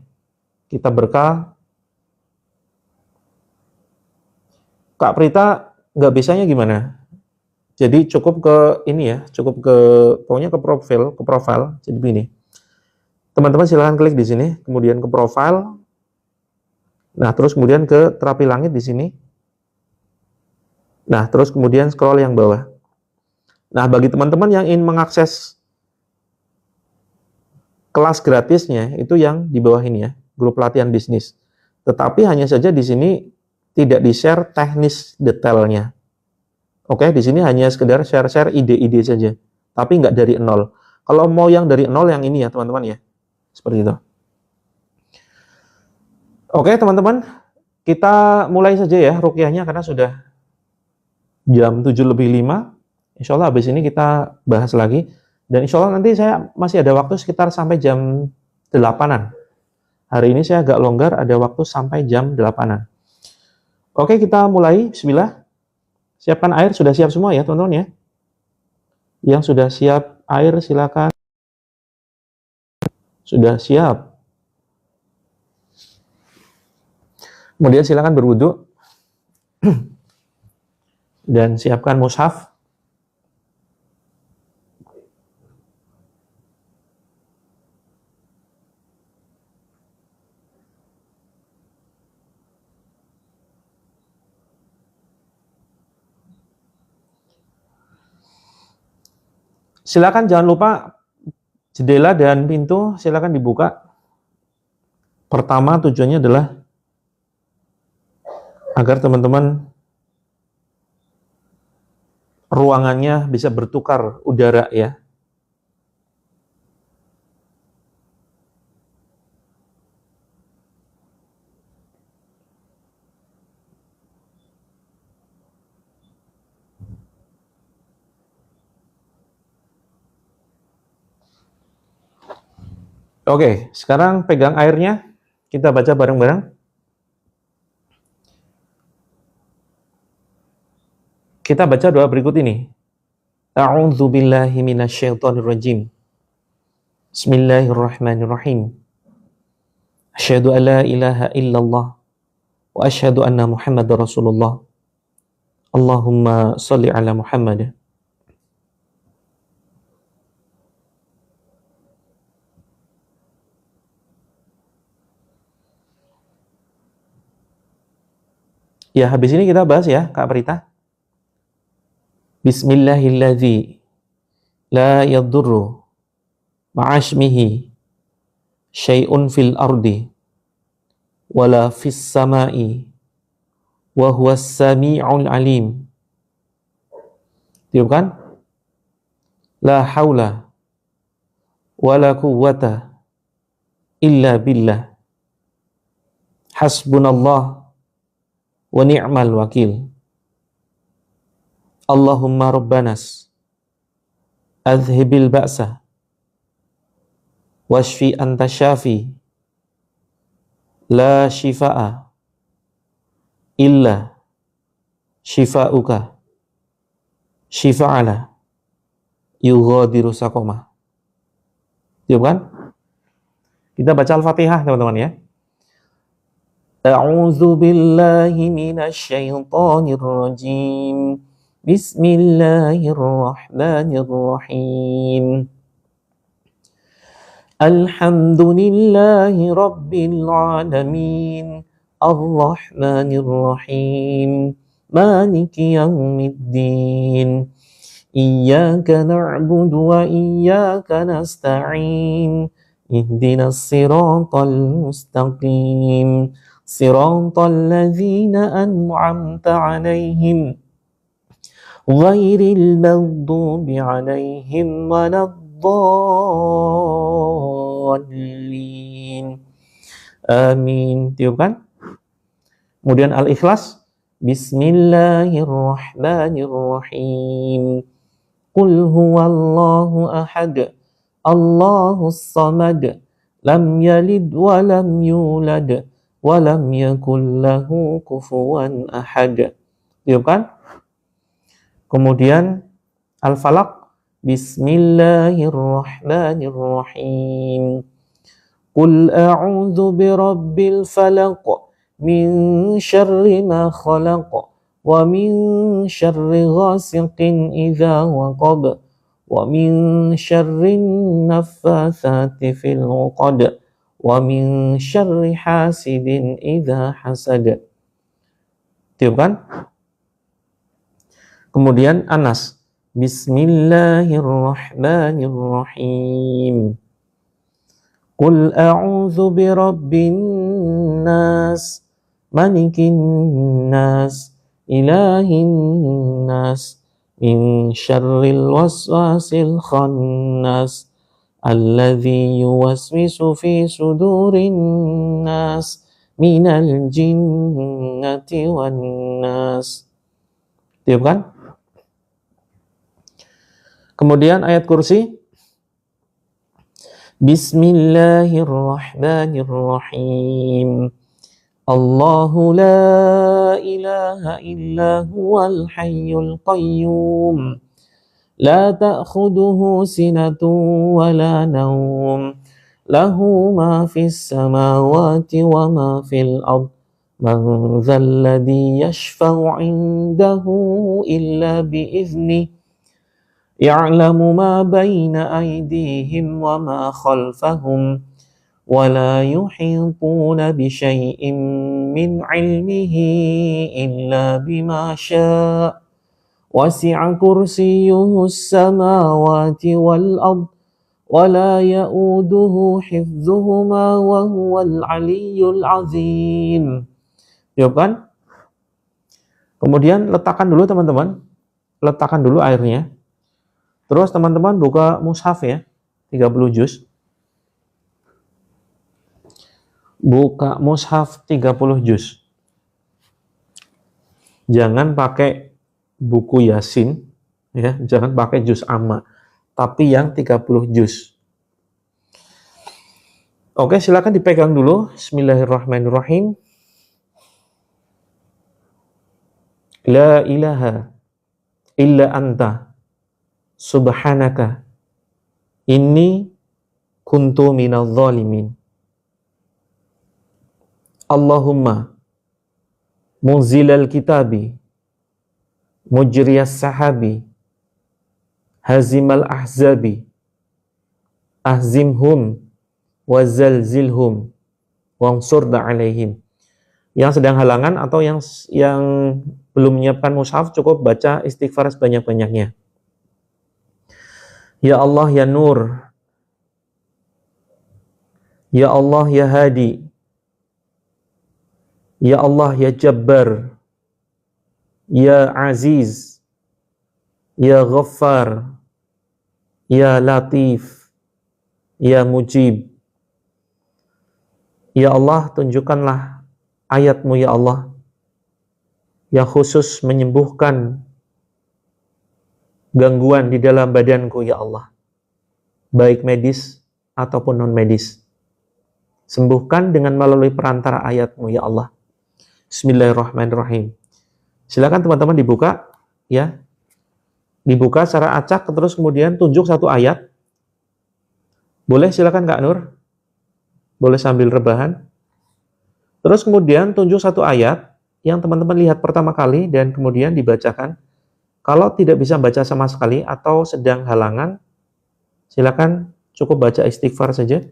Kita berkah. Kak Prita nggak bisanya gimana? Jadi cukup ke ini ya, cukup ke pokoknya ke profile. Jadi begini. Teman-teman silahkan klik di sini, kemudian ke profile. Nah, terus kemudian ke terapi langit di sini. Nah, terus kemudian scroll yang bawah. Nah, bagi teman-teman yang ingin mengakses kelas gratisnya, itu yang di bawah ini ya, grup latihan bisnis. Tetapi hanya saja di sini tidak di-share teknis detailnya. Oke, di sini hanya sekedar share-share ide-ide saja, tapi nggak dari nol. Kalau mau yang dari nol, yang ini ya teman-teman ya, seperti itu. Oke teman-teman, kita mulai saja ya ruqyahnya karena sudah jam 7:05. Insya Allah habis ini kita bahas lagi. Dan insya Allah nanti saya masih ada waktu sekitar sampai jam 8-an. Hari ini saya agak longgar, ada waktu sampai jam 8-an. Oke, kita mulai. Bismillah. Siapkan air, sudah siap semua ya teman-teman ya. Yang sudah siap air silakan. Sudah siap. Kemudian silakan berwudu. Dan siapkan mushaf. Silakan jangan lupa jendela dan pintu silakan dibuka. Pertama tujuannya adalah agar teman-teman ruangannya bisa bertukar udara ya. Oke, sekarang pegang airnya. Kita baca bareng-bareng. Kita baca doa berikut ini. A'udzu billahi minasyaitonir rajim. Bismillahirrahmanirrahim. Asyhadu an la ilaha illallah wa asyhadu anna Muhammadar Rasulullah. Allahumma shalli ala Muhammad. Ya, habis ini kita bahas ya, Kak Prita. Bismillahilladzi la yadurru ma'asmihi syai'un fil ardi wala fis sama'i wa huwas sami'ul alim. Tiup kan? La haula wala quwwata illa billah. Hasbunallah wa ni'mal wakil. Allahumma rabbanas adhibil ba'sa washfi anta syafi la shifa'a illa shifa'uka shifa'ala yughadiru saqama. Tiup kan? Kita baca Al-Fatihah teman-teman ya. A'udzu billahi minasy syaithanir rajim. Bismillahirrahmanirrahim. Alhamdulillahi rabbil alamin. Ar-Rahmanir Rahim. Maliki yaumiddin. Iyyaka na'budu wa iyyaka nasta'in. Ihdinas siratal mustaqim. Siratal ladzina an'amta 'alaihim ghairil maghdubi 'alaihim waladdallin. Amin. Tiup kan? Kemudian Al-Ikhlas. Bismillahirrahmanirrahim. Qul huwallahu ahad. Allahus samad. Lam yalid wa lam yulad. Walam yakul lahu kufuwan ahad. Tiup kan? Kemudian Al-Falaq. Bismillahirrahmanirrahim. Qul a'udzu birabbil falaq min syarri ma khalaq wa min syarri ghasiqin idza waqab wa min syarri naffatsati fil 'uqad wa min syarri hasidin idza hasad. Tiup kan? Kemudian Anas, Bismillahirrahmanirrahim. Qul a'udzu birabbin nas, malikin nas, ilahin nas, min syarril waswasil khannas, alladzi yuwaswisu fi sudurin nas, minal jinnati wan nas. Tiup kan? Kemudian ayat kursi, Bismillahirrahmanirrahim. Allahu la ilaha illa huwal hayyul qayyum. La ta'khuduhu sinatun wa la nawm. Lahu ma fis samawati wa ma fil ard. Man dzal ladzi yashfa'u 'indahu illa bi'idznihi. Ya'lamu ma baina aydihim wa ma khalfahum wa la yuhituna bi syai'in min 'ilmihi illa bima syaa' wasi'a kursiyyuhu as-samawati wal ard wa la ya'uduhu hifdzuhuma wa huwal 'aliyyul 'azim. Ya kan? Kemudian letakkan dulu teman-teman, letakkan dulu airnya. Terus teman-teman buka mushaf ya, 30 juz. Buka mushaf 30 juz. Jangan pakai buku Yasin, ya, jangan pakai juz amma, tapi yang 30 juz. Oke, silakan dipegang dulu. Bismillahirrahmanirrahim. La ilaha illa anta subhanaka inni kuntu minadh dhalimin. Allahumma munzilal kitabi mujriyas sahabi hazimal ahzabi ahzimhum wazalzilhum wansurna alaihim. Yang sedang halangan atau yang belum menyiapkan mushaf cukup baca istighfar sebanyak-banyaknya. Ya Allah ya Nur, Ya Allah ya Hadi, Ya Allah ya Jabbar, Ya Aziz, Ya Ghaffar, Ya Latif, Ya Mujib. Ya Allah, tunjukkanlah ayat-Mu ya Allah, yang khusus menyembuhkan gangguan di dalam badanku ya Allah, baik medis ataupun non-medis. Sembuhkan dengan melalui perantara ayat-Mu ya Allah. Bismillahirrahmanirrahim. Silakan teman-teman dibuka ya. Dibuka secara acak, terus kemudian tunjuk satu ayat. Boleh silakan Kak Nur. Boleh sambil rebahan. Terus kemudian tunjuk satu ayat yang teman-teman lihat pertama kali dan kemudian dibacakan. Kalau tidak bisa baca sama sekali atau sedang halangan, silakan cukup baca istighfar saja.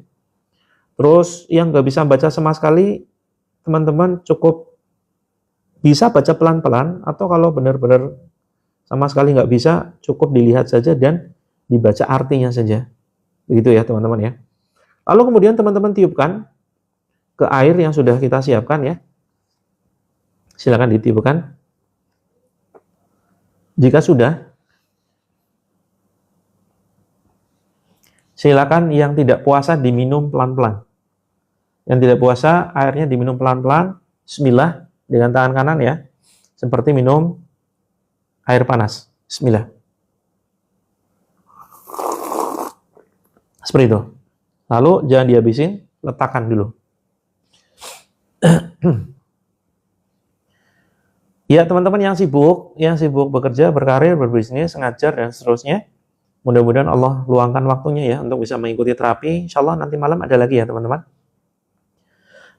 Terus yang nggak bisa baca sama sekali, teman-teman cukup bisa baca pelan-pelan, atau kalau benar-benar sama sekali nggak bisa, cukup dilihat saja dan dibaca artinya saja. Begitu ya teman-teman ya. Lalu kemudian teman-teman tiupkan ke air yang sudah kita siapkan ya. Silakan ditiupkan. Jika sudah, silakan yang tidak puasa diminum pelan-pelan. Yang tidak puasa, airnya diminum pelan-pelan. Bismillah, dengan tangan kanan ya. Seperti minum air panas. Bismillah. Seperti itu. Lalu jangan dihabisin, letakkan dulu. Ya teman-teman yang sibuk bekerja, berkarir, berbisnis, ngajar dan seterusnya, Mudah-mudahan Allah luangkan waktunya ya untuk bisa mengikuti terapi. Insya Allah nanti malam ada lagi ya teman-teman.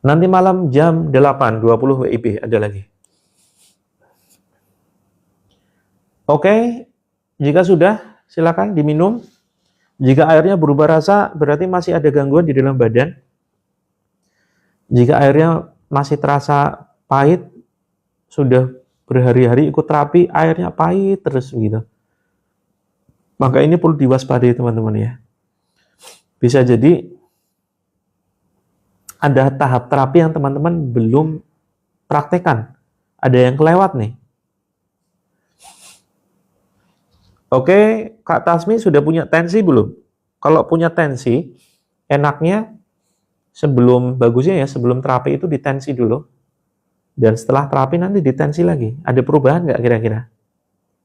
Nanti malam jam 8.20 WIB ada lagi. Oke, jika sudah silakan diminum. Jika airnya berubah rasa berarti masih ada gangguan di dalam badan. Jika airnya masih terasa pahit, sudah berhari-hari ikut terapi, airnya pahit terus gitu. Maka ini perlu diwaspadai teman-teman ya. Bisa jadi ada tahap terapi yang teman-teman belum praktekkan. Ada yang kelewat nih. Oke, Kak Tasmi sudah punya tensi belum? Kalau punya tensi, enaknya bagusnya ya sebelum terapi itu ditensi dulu. Dan setelah terapi nanti ditensi lagi. Ada perubahan nggak kira-kira?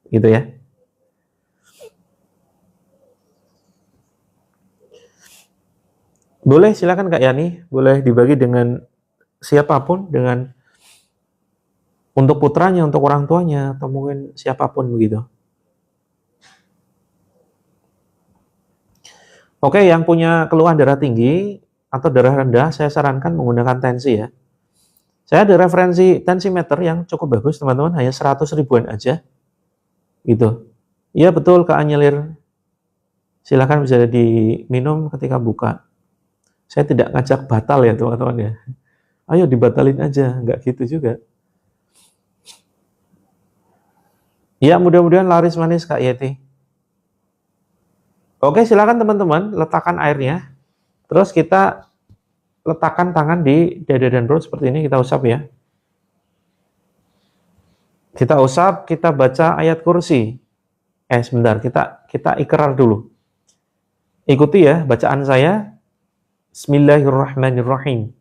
Gitu ya. Boleh silakan Kak Yani, boleh dibagi dengan siapapun, dengan untuk putranya, untuk orang tuanya, atau mungkin siapapun begitu. Oke, yang punya keluhan darah tinggi atau darah rendah, saya sarankan menggunakan tensi ya. Saya ada referensi tensimeter yang cukup bagus teman-teman, hanya 100 ribuan aja. Gitu. Iya betul Kak Anyelir. Silakan bisa diminum ketika buka. Saya tidak ngajak batal ya teman-teman ya. Ayo dibatalin aja, nggak gitu juga. Ya mudah-mudahan laris manis Kak Yeti. Oke silakan teman-teman, letakkan airnya. Terus kita letakkan tangan di dada dan perut seperti ini, kita usap ya. Kita usap, kita baca ayat kursi. Sebentar, kita ikrar dulu. Ikuti ya bacaan saya. Bismillahirrahmanirrahim.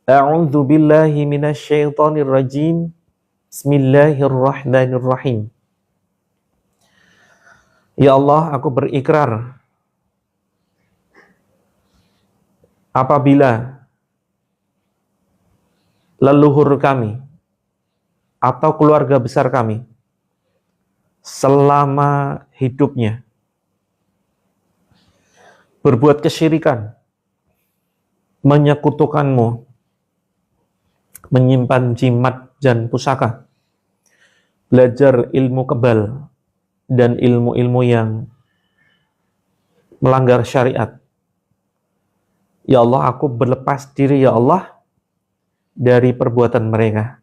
A'udzu billahi minasyaitonir rajim. Bismillahirrahmanirrahim. Ya Allah, aku berikrar apabila leluhur kami atau keluarga besar kami selama hidupnya berbuat kesyirikan, menyekutukanmu, menyimpan jimat dan pusaka, belajar ilmu kebal dan ilmu-ilmu yang melanggar syariat. Ya Allah, aku berlepas diri ya Allah dari perbuatan mereka.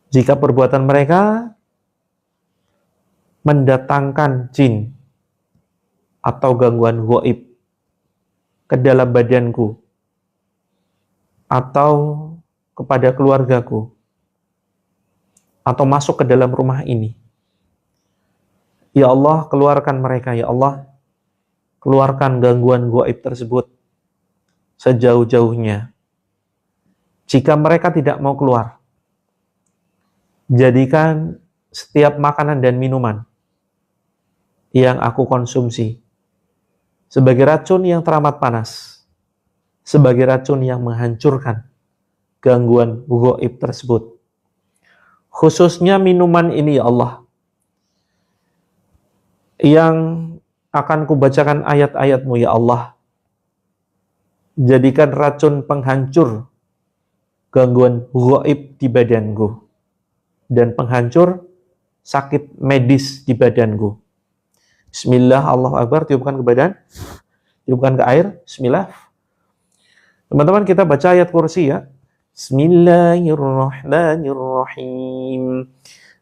Jika perbuatan mereka mendatangkan jin atau gangguan gaib ke dalam badanku atau kepada keluargaku atau masuk ke dalam rumah ini, ya Allah, keluarkan mereka, ya Allah. Keluarkan gangguan gaib tersebut sejauh-jauhnya. Jika mereka tidak mau keluar, jadikan setiap makanan dan minuman yang aku konsumsi sebagai racun yang teramat panas, sebagai racun yang menghancurkan gangguan gaib tersebut. Khususnya minuman ini, ya Allah, yang akan kubacakan ayat-ayat-Mu, ya Allah. Jadikan racun penghancur gangguan gaib di badanku dan penghancur sakit medis di badanku. Bismillah, Allahu Akbar, tiupkan ke badan, tiupkan ke air, bismillah. Teman-teman kita baca ayat kursi ya. Bismillahirrahmanirrahim.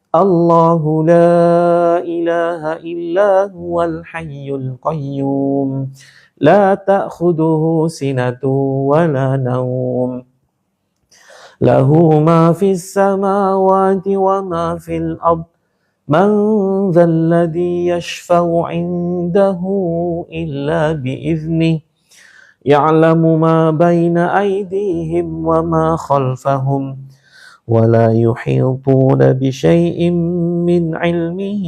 Allahu la ilaha illa huwal hayyul qayyum. La ta'khuduhu sinatu wa la nawm. Lahu ma fis samawati wa ma fil ard. Man dhal ladhi yashfa'u 'indahu illa bi'idhnihi. Ya'lamu ma baina aydihim wa ma khalfahum. ولا يحيطون بشيء من علمه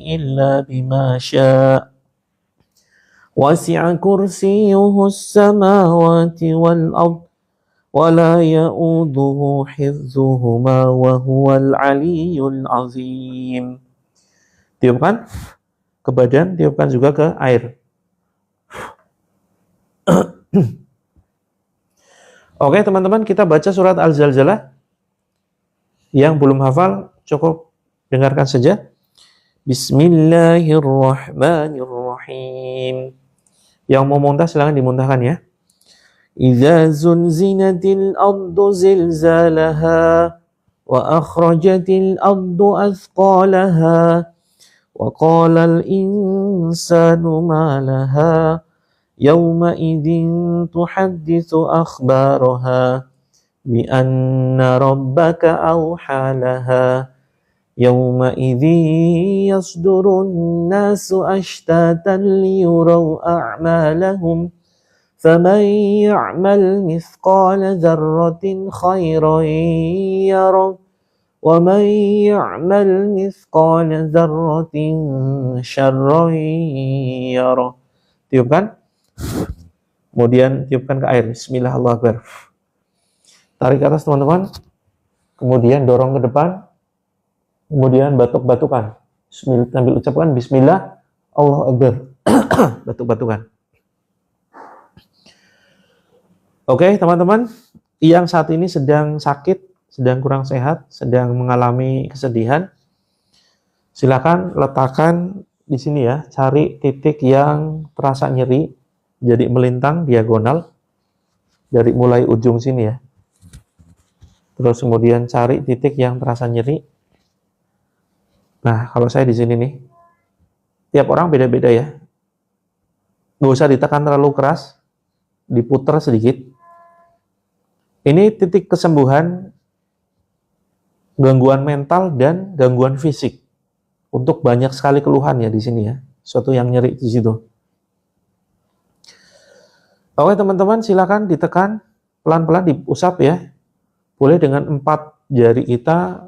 إلا بما شاء وسع كرسيه السماوات والأرض ولا يؤوده حفظهما وهو العلي العظيم. Tiupkan. ke badan, tiupkan juga ke air. Oke teman-teman, kita baca surat Al-Zalzalah. Yang belum hafal, cukup dengarkan saja. Bismillahirrahmanirrahim. Yang mau muntah silahkan dimuntahkan ya. Idza zulzilatil ardu zilzalaha wa akhrajatil ardu athqalaha wa qalal insanu ma laha yawma idzin tuhadditsu akhbaraha bi anna rabbaka awha laha yawma idzin yasdurun nasu ashtatan liyuraw a'malahum faman ya'mal mithqala dzarratin khairan yarah wa man ya'mal mithqala dzarratin syarran yarah. Tiupkan, kemudian tiupkan ke air. Bismillah, Allahu Akbar. Tarik ke atas teman-teman, kemudian dorong ke depan, kemudian batuk-batukan. Sambil ucapkan Bismillah, Allahu Akbar. Batuk-batukan. Oke teman-teman, yang saat ini sedang sakit, sedang kurang sehat, sedang mengalami kesedihan, silakan letakkan di sini ya, cari titik yang terasa nyeri, jadi melintang diagonal dari mulai ujung sini ya. Terus kemudian cari titik yang terasa nyeri. Nah, kalau saya di sini nih, tiap orang beda-beda ya. Nggak usah ditekan terlalu keras, diputar sedikit. Ini titik kesembuhan gangguan mental dan gangguan fisik. Untuk banyak sekali keluhan ya di sini ya. Suatu yang nyeri di situ. Oke teman-teman, silakan ditekan pelan-pelan, diusap ya. Boleh dengan 4 jari kita,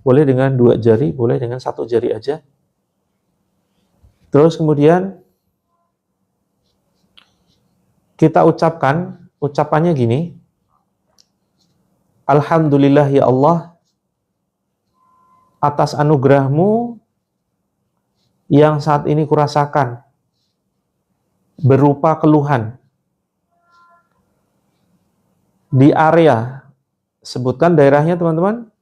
boleh dengan 2 jari, boleh dengan 1 jari aja. Terus kemudian kita ucapkan, ucapannya gini. Alhamdulillah ya Allah, atas anugerahmu yang saat ini kurasakan berupa keluhan di area, sebutkan daerahnya teman-teman,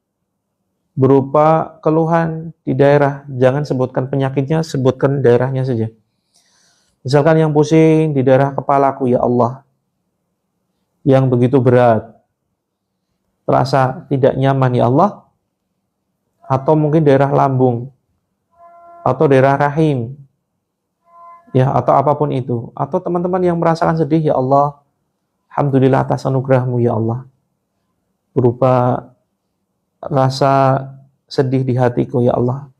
berupa keluhan di daerah, jangan sebutkan penyakitnya, sebutkan daerahnya saja. Misalkan yang pusing di daerah kepalaku ya Allah, yang begitu berat, terasa tidak nyaman ya Allah, atau mungkin daerah lambung, atau daerah rahim, ya, atau apapun itu. Atau teman-teman yang merasakan sedih, ya Allah, alhamdulillah atas anugerahmu ya Allah, berupa rasa sedih di hatiku ya Allah.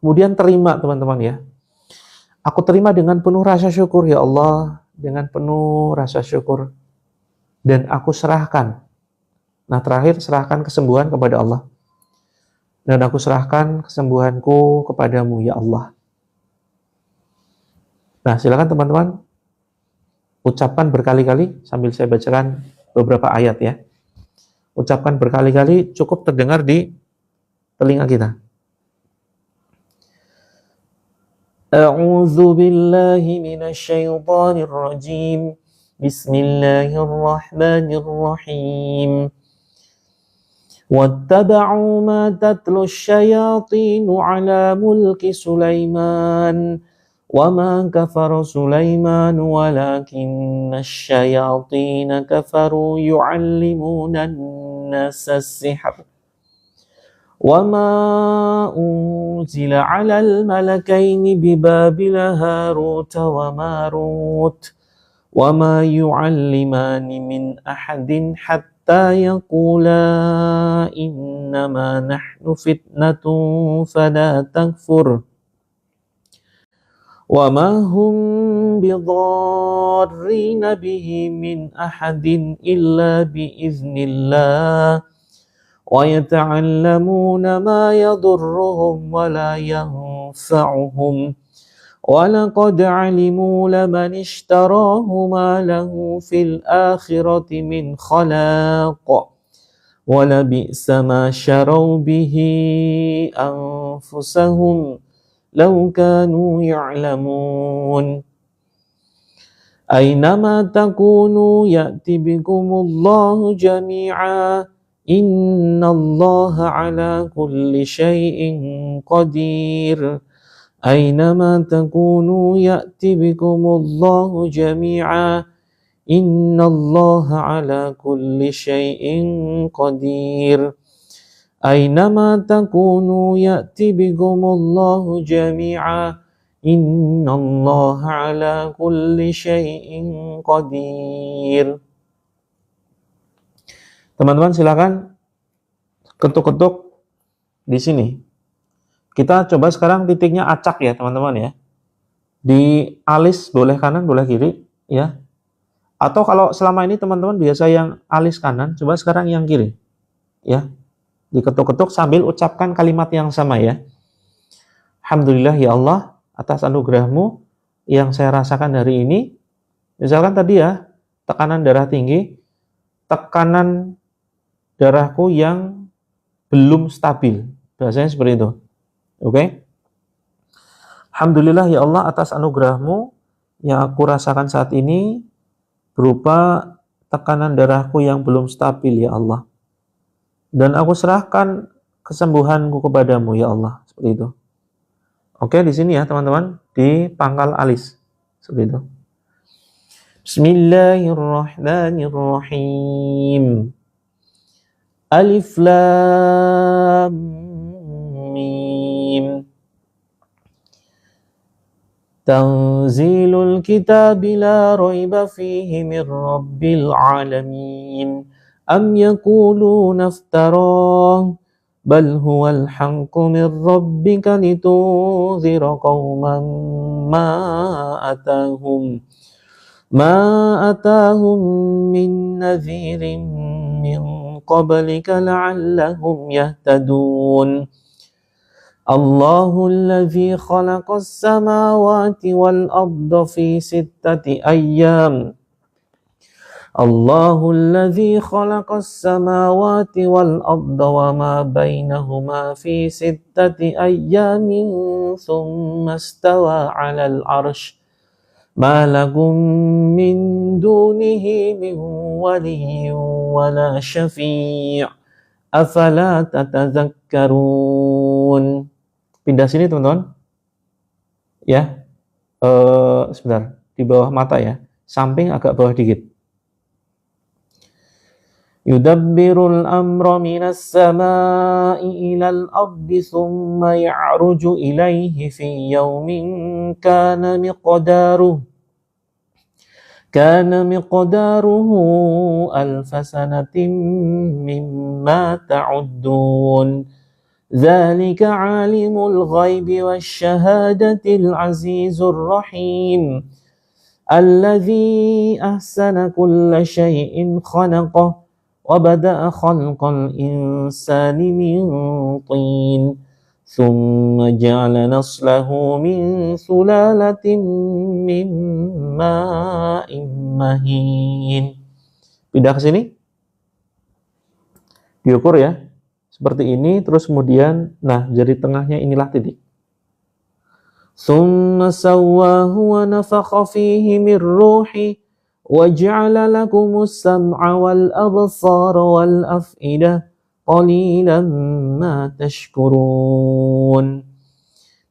Kemudian terima teman-teman ya. Aku terima dengan penuh rasa syukur ya Allah, dengan penuh rasa syukur. Dan aku serahkan. Nah terakhir, serahkan kesembuhan kepada Allah. Dan aku serahkan kesembuhanku kepadamu ya Allah. Nah silakan teman-teman, ucapkan berkali-kali sambil saya bacakan beberapa ayat ya. Ucapkan berkali-kali, cukup terdengar di telinga kita. A'udzu billahi minasy syaithanir rajim. Bismillahirrahmanirrahim. واتبعوا ما تتلو الشياطين على ملك سليمان وما كفر سليمان ولكن الشياطين كفروا يعلمون الناس السحر وما أنزل على الملكين ببابل هاروت وماروت وما يعلمان من أحد حتى يقولا إنما نحن فتنة فلا تكفر وما هم بضارين به من أحد إلا بإذن الله ويتعلمون ما يضرهم ولا ينفعهم وَلَقَدْ عَلِمُوا لَمَنِ اشْتَرَاهُ مَا لَهُ فِي الْآخِرَةِ مِنْ خَلَاقٍ وَلَبِئْسَ مَا شَرَوْا بِهِ أَنفُسَهُمْ لو كانوا يعلمون أينما تكونوا يأتي بكم الله جميعا إن الله على كل شيء قدير أينما تكونوا يأتي بكم الله جميعا إن الله على كل شيء قدير أينما تكونوا يأتي بكم الله جميعا إن الله على كل شيء قدير. Teman-teman silakan ketuk-ketuk di sini. Kita coba sekarang titiknya acak ya teman-teman ya. Di alis boleh kanan boleh kiri ya. Atau kalau selama ini teman-teman biasa yang alis kanan, coba sekarang yang kiri ya. Diketuk-ketuk sambil ucapkan kalimat yang sama ya. Alhamdulillah ya Allah atas anugerahmu yang saya rasakan hari ini. Misalkan tadi ya, tekanan darah tinggi, tekanan darahku yang belum stabil. Bahasanya seperti itu. Oke? Alhamdulillah ya Allah atas anugerahmu yang aku rasakan saat ini berupa tekanan darahku yang belum stabil ya Allah. Dan aku serahkan kesembuhanku kepadamu ya Allah. Seperti itu. Oke, di sini ya teman-teman, di pangkal alis. Seperti itu. Bismillahirrahmanirrahim. Alif Lam Mim. Tanzilul kitab la raiba fihi min rabbil alamin. Am yakuluna iftarah bal huwal haqqu min rabbika litunzira qauman ma atahum min nadhirin min qablika la'allahum yahtadun. Allahul ladzi khalaqas samawati wal arda fi sittati ayyam. Allahul ladzi khalaqas samawati wal arda wa ma bainahuma fi sittati ayyamin thumma istawa 'alal 'arsy. Ma lakum min dunihi min waliyyin wa la syafi'. Afala tatadzakkarun. Pindah sini teman-teman. Ya. Sebentar. Di bawah mata ya. Samping agak bawah dikit. Yudabbirul amra minas sama'i ilal ardi thumma ya'ruju ilaihi fi yawmin kana miqdaruhu alfa sanatin mimma ta'uddun. Dzalika 'alimul ghaibi wasyahadatil azizur rahim. Alladzi ahsana kulla syai'in khalaqah wa bada'a khalqal insani min tin. Thumma ja'ala naslahu min sulalatin min ma'in mahin. Pindah ke sini. Diukur ya. Seperti ini, terus kemudian, nah, jari tengahnya inilah titik. Thumma sawwahu wa nafakha fihi min ruhi wa ja'ala lakumus sam'a wal absara wal af'idah qalilan ma tashkurun.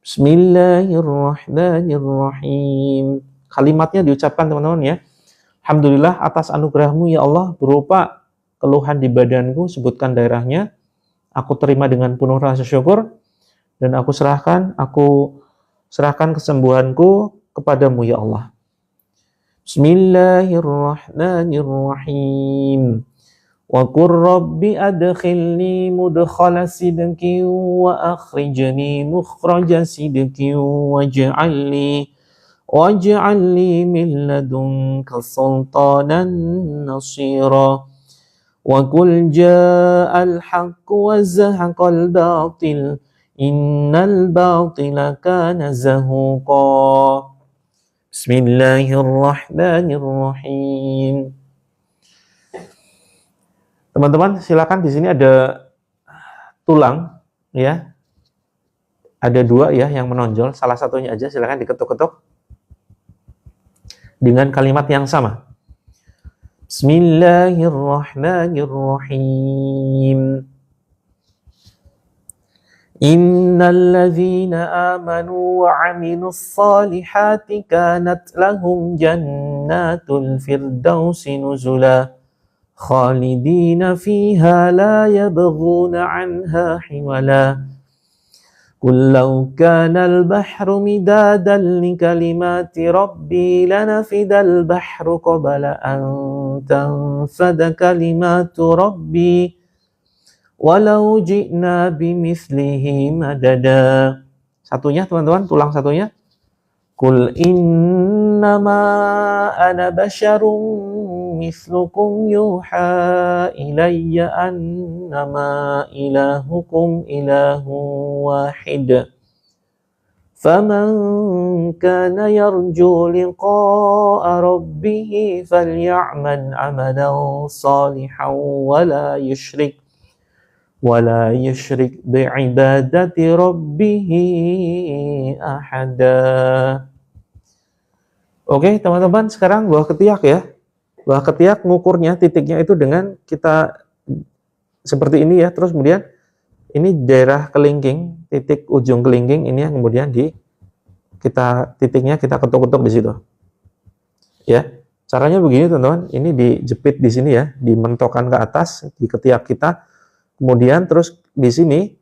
Bismillahirrahmanirrahim. Kalimatnya diucapkan teman-teman ya. Alhamdulillah atas anugerahmu ya Allah berupa keluhan di badanku, sebutkan daerahnya. Aku terima dengan penuh rasa syukur dan aku serahkan kesembuhanku kepadamu ya Allah. Bismillahirrahmanirrahim. Wa qur rabbi adkhilni mudkhala sidqin wa akhrijni mukhraja sidqin waj'alni min ladunka sultanan nasira. Wa qul ja'al haqqu wa zahaqal batil innal batila kana zahuqa. Bismillahirrahmanirrahim. Teman-teman, silakan di sini ada tulang ya. Ada dua ya yang menonjol, salah satunya aja silakan diketuk-ketuk dengan kalimat yang sama. Bismillahirrahmanirrahim. Innalladzina amanu wa 'amilus solihati kanat lahum jannatul firdausi nuzula khalidina fiha la yabghuna 'anha hiwala. قل لو كان البحر مدادا لكلمات ربي لنفد البحر قبل أن تنفد كلمات ربي ولو جئنا بمثله مددا. Satunya teman-teman, tulang satunya. Qul innama ana basyarum mislukum yuha ilayya annama ilahukum ilahu wahid. Faman kana yarju liqa'a rabbih faly'amal 'amalan salihan wala yushrik bi'ibadati rabbih ahada. Oke, teman-teman, sekarang buah ketiak ya. Buah ketiak ngukurnya titiknya itu dengan kita seperti ini ya. Terus kemudian ini daerah kelingking, titik ujung kelingking ini yang kemudian titiknya kita ketuk-ketuk di situ. Ya. Caranya begini, teman-teman. Ini dijepit di sini ya, dimentokkan ke atas di ketiak kita. Kemudian terus di sini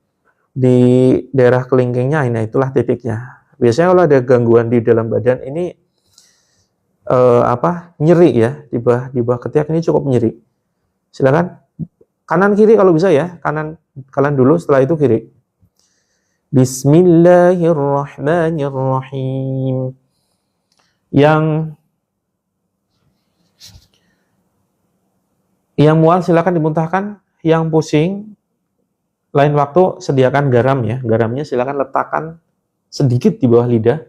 di daerah kelingkingnya, ini itulah titiknya. Biasanya kalau ada gangguan di dalam badan ini nyeri ya, di bawah ketiak ini cukup nyeri. Silakan kanan kiri kalau bisa ya, kanan dulu, setelah itu kiri. Bismillahirrahmanirrahim. Yang mual silakan dimuntahkan, yang pusing lain waktu sediakan garam ya. Garamnya silakan letakkan sedikit di bawah lidah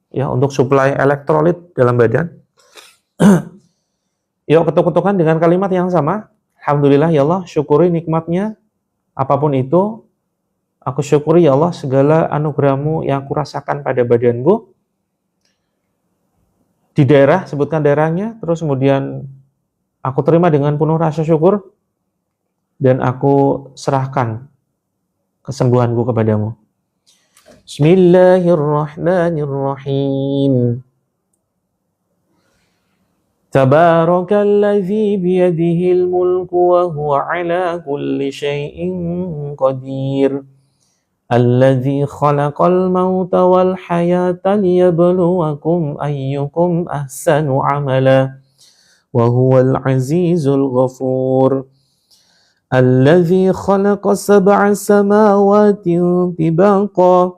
ya untuk suplai elektrolit dalam badan. Yuk ketuk-ketukan dengan kalimat yang sama. Alhamdulillah ya Allah, syukuri nikmatnya apapun itu. Aku syukuri ya Allah segala anugerahmu yang aku rasakan pada badanku. Di daerah, sebutkan daerahnya, terus kemudian aku terima dengan penuh rasa syukur dan aku serahkan kesembuhanku kepadamu. Bismillahirrahmanirrahim. Tabarakalladzi biyadihil mulku wa huwa ala kulli syai'in qadir. Alladzi khalaqal mauta wal hayata liyabluwakum ayyukum ahsanu amala. Wa huwal azizul ghafur. Alladzi khalaqa sab'a samawati tibaqa.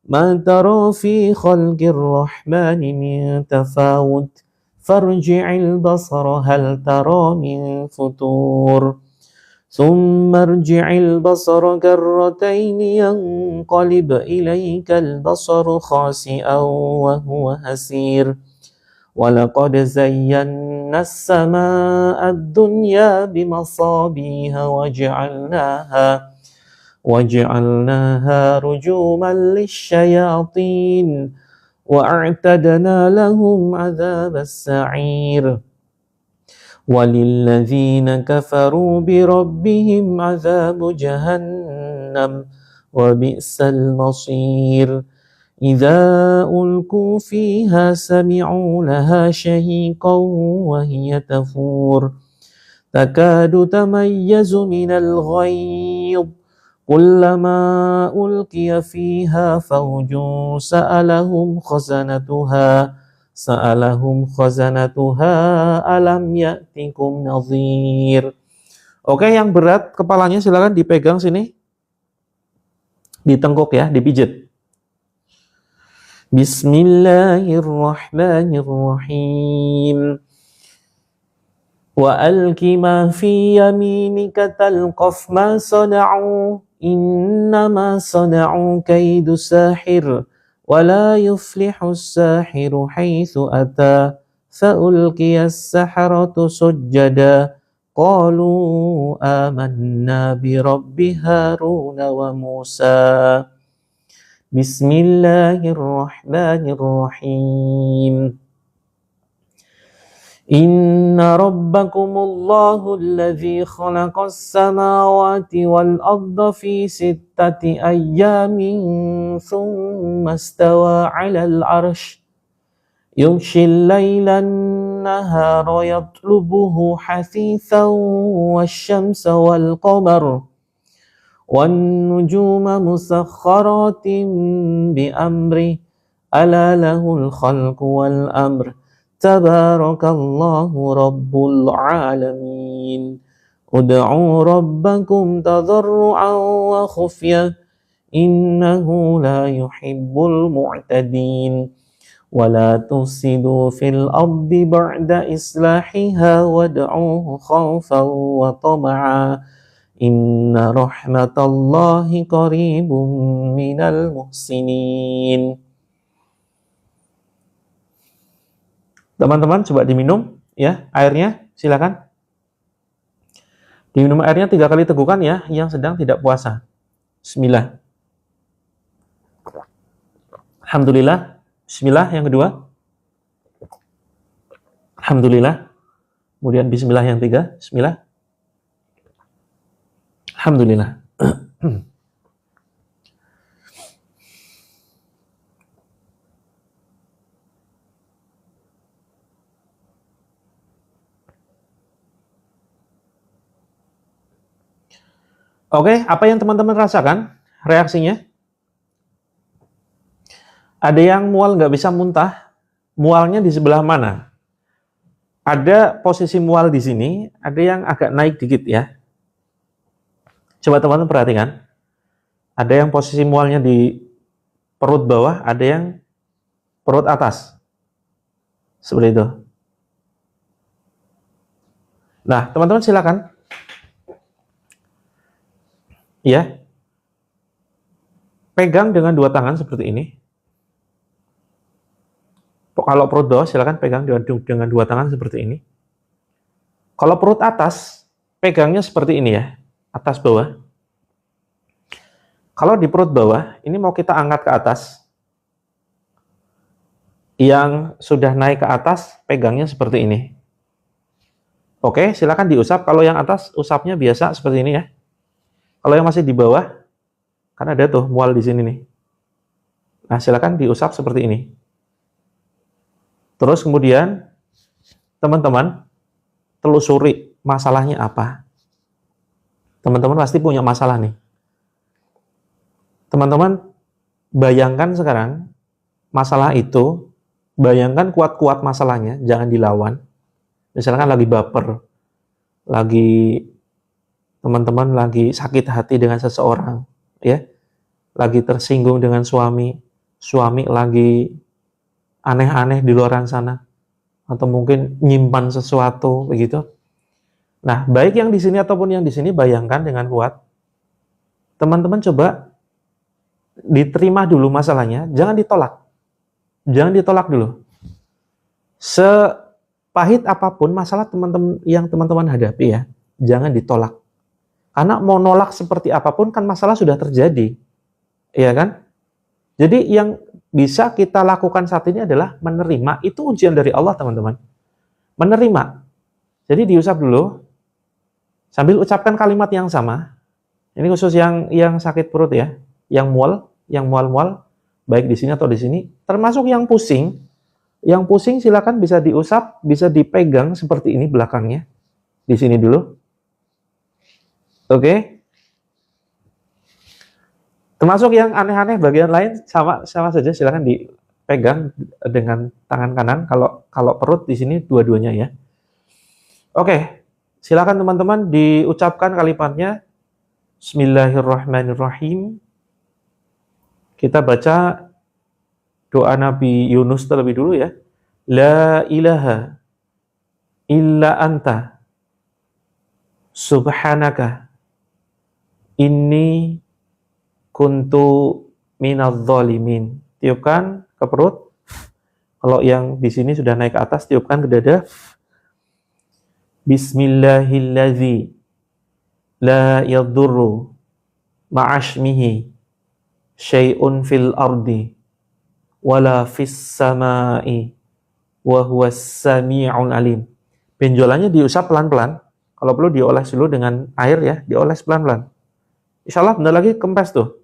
Ma tara fi khalqir rahmani min tafawut. Farji'il basara hal tara min futur. ثم ارجع البصر كرتين ينقلب إليك البصر خاسئا وهو حسير ولقد زينا السماء الدنيا بمصابيح وجعلناها رجوما للشياطين وأعتدنا لهم عذاب السعير وَلِلَّذِينَ كَفَرُوا بِرَبِّهِمْ عَذَابُ جَهَنَّمَ وَبِئْسَ الْمَصِيرُ إِذَا أُلْقُوا فِيهَا سَمِعُوا لَهَا شَهِيقًا وَهِيَ تَفُورُ تَكَادُ تَمَيَّزُ مِنَ الْغَيْظِ كُلَّمَا أُلْقِيَ فِيهَا فَوْجٌ Sa'alahum khazanatuha alam ya'tikum nadhir. Oke, yang berat kepalanya silakan dipegang sini. Ditengkuk ya, dipijit. Bismillahirrahmanirrahim. Wa alqi ma fi yaminika talqaf ma sana'u innama sana'u kaidu sahir. ولا يفلح الساحر حيث أتى فألقي السحرة سجدا قالوا آمنا برب هارون وموسى. Bismillahirrahmanirrahim. Inna rabbakumullahu alladhi khalaqas samawati wal arda fi sittati ayyamin thumma istawa 'alal 'arsy yughshil laylan nahara yatlubuhu hasithan wasyamsa wal qamara wan nujuma musakhkharatin bi amri ala lahul khalqu wal amr Tabarakallahu Rabbul Alamin. Ud'u rabbakum tadarru'an wa khufyah innahu la yuhibbul mu'tadin. Wa la tufsidu fil ardi ba'da islahiha wad'uhu khawfan wa tama'a. Inna rahmatallahi qaribun minal muhsinin. Teman-teman coba diminum ya airnya, silakan. Diminum airnya 3 kali tegukan ya yang sedang tidak puasa. Bismillah. Alhamdulillah. Bismillah yang kedua. Alhamdulillah. Kemudian bismillah yang 3. Bismillah. Alhamdulillah. Oke, apa yang teman-teman rasakan? Reaksinya? Ada yang mual nggak bisa muntah? Mualnya di sebelah mana? Ada posisi mual di sini, ada yang agak naik dikit ya. Coba teman-teman perhatikan. Ada yang posisi mualnya di perut bawah, ada yang perut atas. Seperti itu. Nah, teman-teman silakan. Ya, pegang dengan 2 tangan seperti ini. Kalau perut bawah silakan pegang dengan 2 tangan seperti ini. Kalau perut atas, pegangnya seperti ini ya, atas bawah. Kalau di perut bawah, ini mau kita angkat ke atas. Yang sudah naik ke atas, pegangnya seperti ini. Oke, silakan diusap. Kalau yang atas, usapnya biasa seperti ini ya. Kalau yang masih di bawah, kan ada tuh mual di sini nih. Nah, silakan diusap seperti ini. Terus kemudian, teman-teman, telusuri masalahnya apa. Teman-teman pasti punya masalah nih. Teman-teman, bayangkan sekarang, masalah itu, bayangkan kuat-kuat masalahnya, jangan dilawan. Misalkan lagi baper, teman-teman lagi sakit hati dengan seseorang, ya, lagi tersinggung dengan suami lagi aneh-aneh di luar sana, atau mungkin nyimpan sesuatu begitu. Nah, baik yang di sini ataupun yang di sini, bayangkan dengan kuat. Teman-teman coba diterima dulu masalahnya, jangan ditolak dulu. Sepahit apapun masalah yang teman-teman hadapi ya, jangan ditolak. Karena mau nolak seperti apapun kan masalah sudah terjadi. Iya kan? Jadi yang bisa kita lakukan saat ini adalah menerima. Itu ujian dari Allah, teman-teman. Menerima. Jadi diusap dulu sambil ucapkan kalimat yang sama. Ini khusus yang sakit perut ya, yang mual, baik di sini atau di sini, termasuk yang pusing. Yang pusing silakan bisa diusap, bisa dipegang seperti ini belakangnya. Di sini dulu. Oke. Termasuk yang aneh-aneh bagian lain sama saja, silakan dipegang dengan tangan kanan. Kalau perut di sini dua-duanya ya. Oke. Silakan teman-teman diucapkan kalimatnya. Bismillahirrahmanirrahim. Kita baca doa Nabi Yunus terlebih dulu ya. La ilaha illa anta subhanaka inni kuntu minadz zalimin. Tiupkan ke perut. Kalau yang di sini sudah naik ke atas, tiupkan ke dada. Bismillahilladzi la yadurru ma'asmihi syai'un fil ardi wala fis samai wa huwas sami'ul alim. Benjolannya diusap pelan-pelan. Kalau perlu dioles dulu dengan air ya, dioles pelan-pelan. Insyaallah bentar lagi kempes tuh.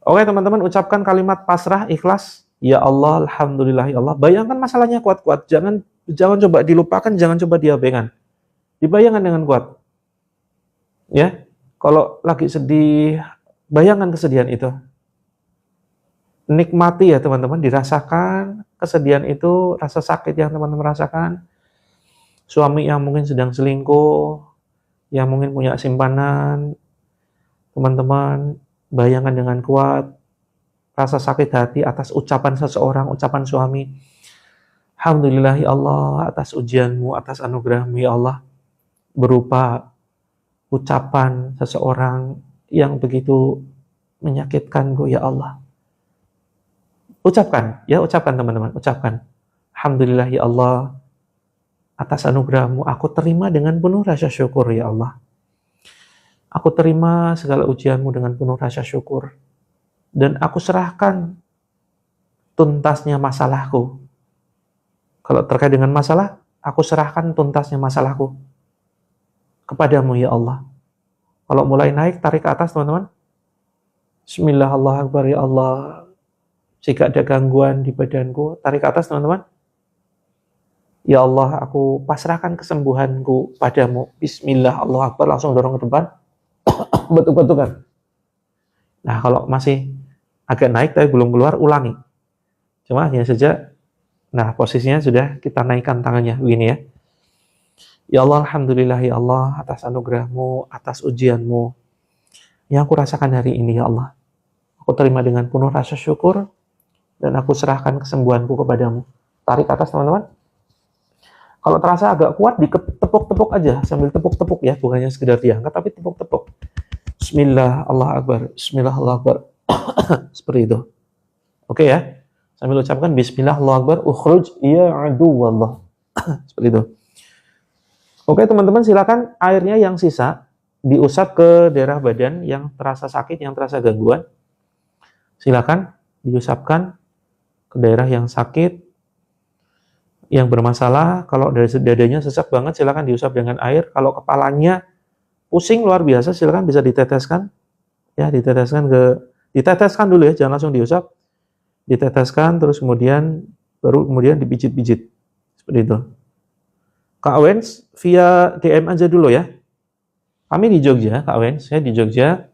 Oke teman-teman, ucapkan kalimat pasrah, ikhlas. Ya Allah, alhamdulillah ya Allah. Bayangkan masalahnya kuat-kuat. Jangan coba dilupakan, jangan coba diabaikan. Dibayangkan dengan kuat. Ya, kalau lagi sedih, bayangkan kesedihan itu. Nikmati ya teman-teman, dirasakan kesedihan itu, rasa sakit yang teman-teman rasakan. Suami yang mungkin sedang selingkuh, yang mungkin punya simpanan, teman-teman bayangkan dengan kuat rasa sakit hati atas ucapan seseorang, ucapan suami. Alhamdulillah ya Allah atas ujianmu, atas anugerahmu ya Allah, berupa ucapan seseorang yang begitu menyakitkanku ya Allah. Ucapkan teman-teman, ucapkan. Alhamdulillah ya Allah atas anugerahmu, aku terima dengan penuh rasa syukur ya Allah. Aku terima segala ujianmu dengan penuh rasa syukur. Dan aku serahkan tuntasnya masalahku. Kalau terkait dengan masalah, aku serahkan tuntasnya masalahku kepadamu ya Allah. Kalau mulai naik, tarik ke atas teman-teman. Bismillah, Allahu Akbar ya Allah. Jika ada gangguan di badanku, tarik ke atas teman-teman. Ya Allah, aku pasrahkan kesembuhanku padamu. Bismillah, Allahu Akbar, langsung dorong ke depan. Betul-betul. Nah, kalau masih agak naik tapi belum keluar, ulangi. Cuma hanya saja, nah posisinya sudah kita naikkan tangannya, begini ya. Ya Allah, alhamdulillah ya Allah, atas anugerahmu, atas ujianmu, yang aku rasakan hari ini ya Allah. Aku terima dengan penuh rasa syukur, dan aku serahkan kesembuhanku kepadamu. Tarik ke atas teman-teman. Kalau terasa agak kuat, ditepuk-tepuk aja, sambil tepuk-tepuk ya, bukannya sekedar diangkat, tapi tepuk-tepuk. Bismillah, Allah Akbar. Bismillah, Allah Akbar. Seperti itu. Oke ya. Sambil ucapkan Bismillah, Allah Akbar. Ukhruj ya aduwallah. Seperti itu. Oke teman-teman, silakan airnya yang sisa diusap ke daerah badan yang terasa sakit, yang terasa gangguan. Silakan diusapkan ke daerah yang sakit, yang bermasalah. Kalau dari dadanya sesak banget, silakan diusap dengan air. Kalau kepalanya pusing luar biasa, silakan bisa diteteskan. Ya, diteteskan dulu ya, jangan langsung diusap. Diteteskan, terus baru kemudian dipijit-pijit. Seperti itu. Kak Wens, via DM aja dulu ya. Kami di Jogja, Kak Wens, saya di Jogja.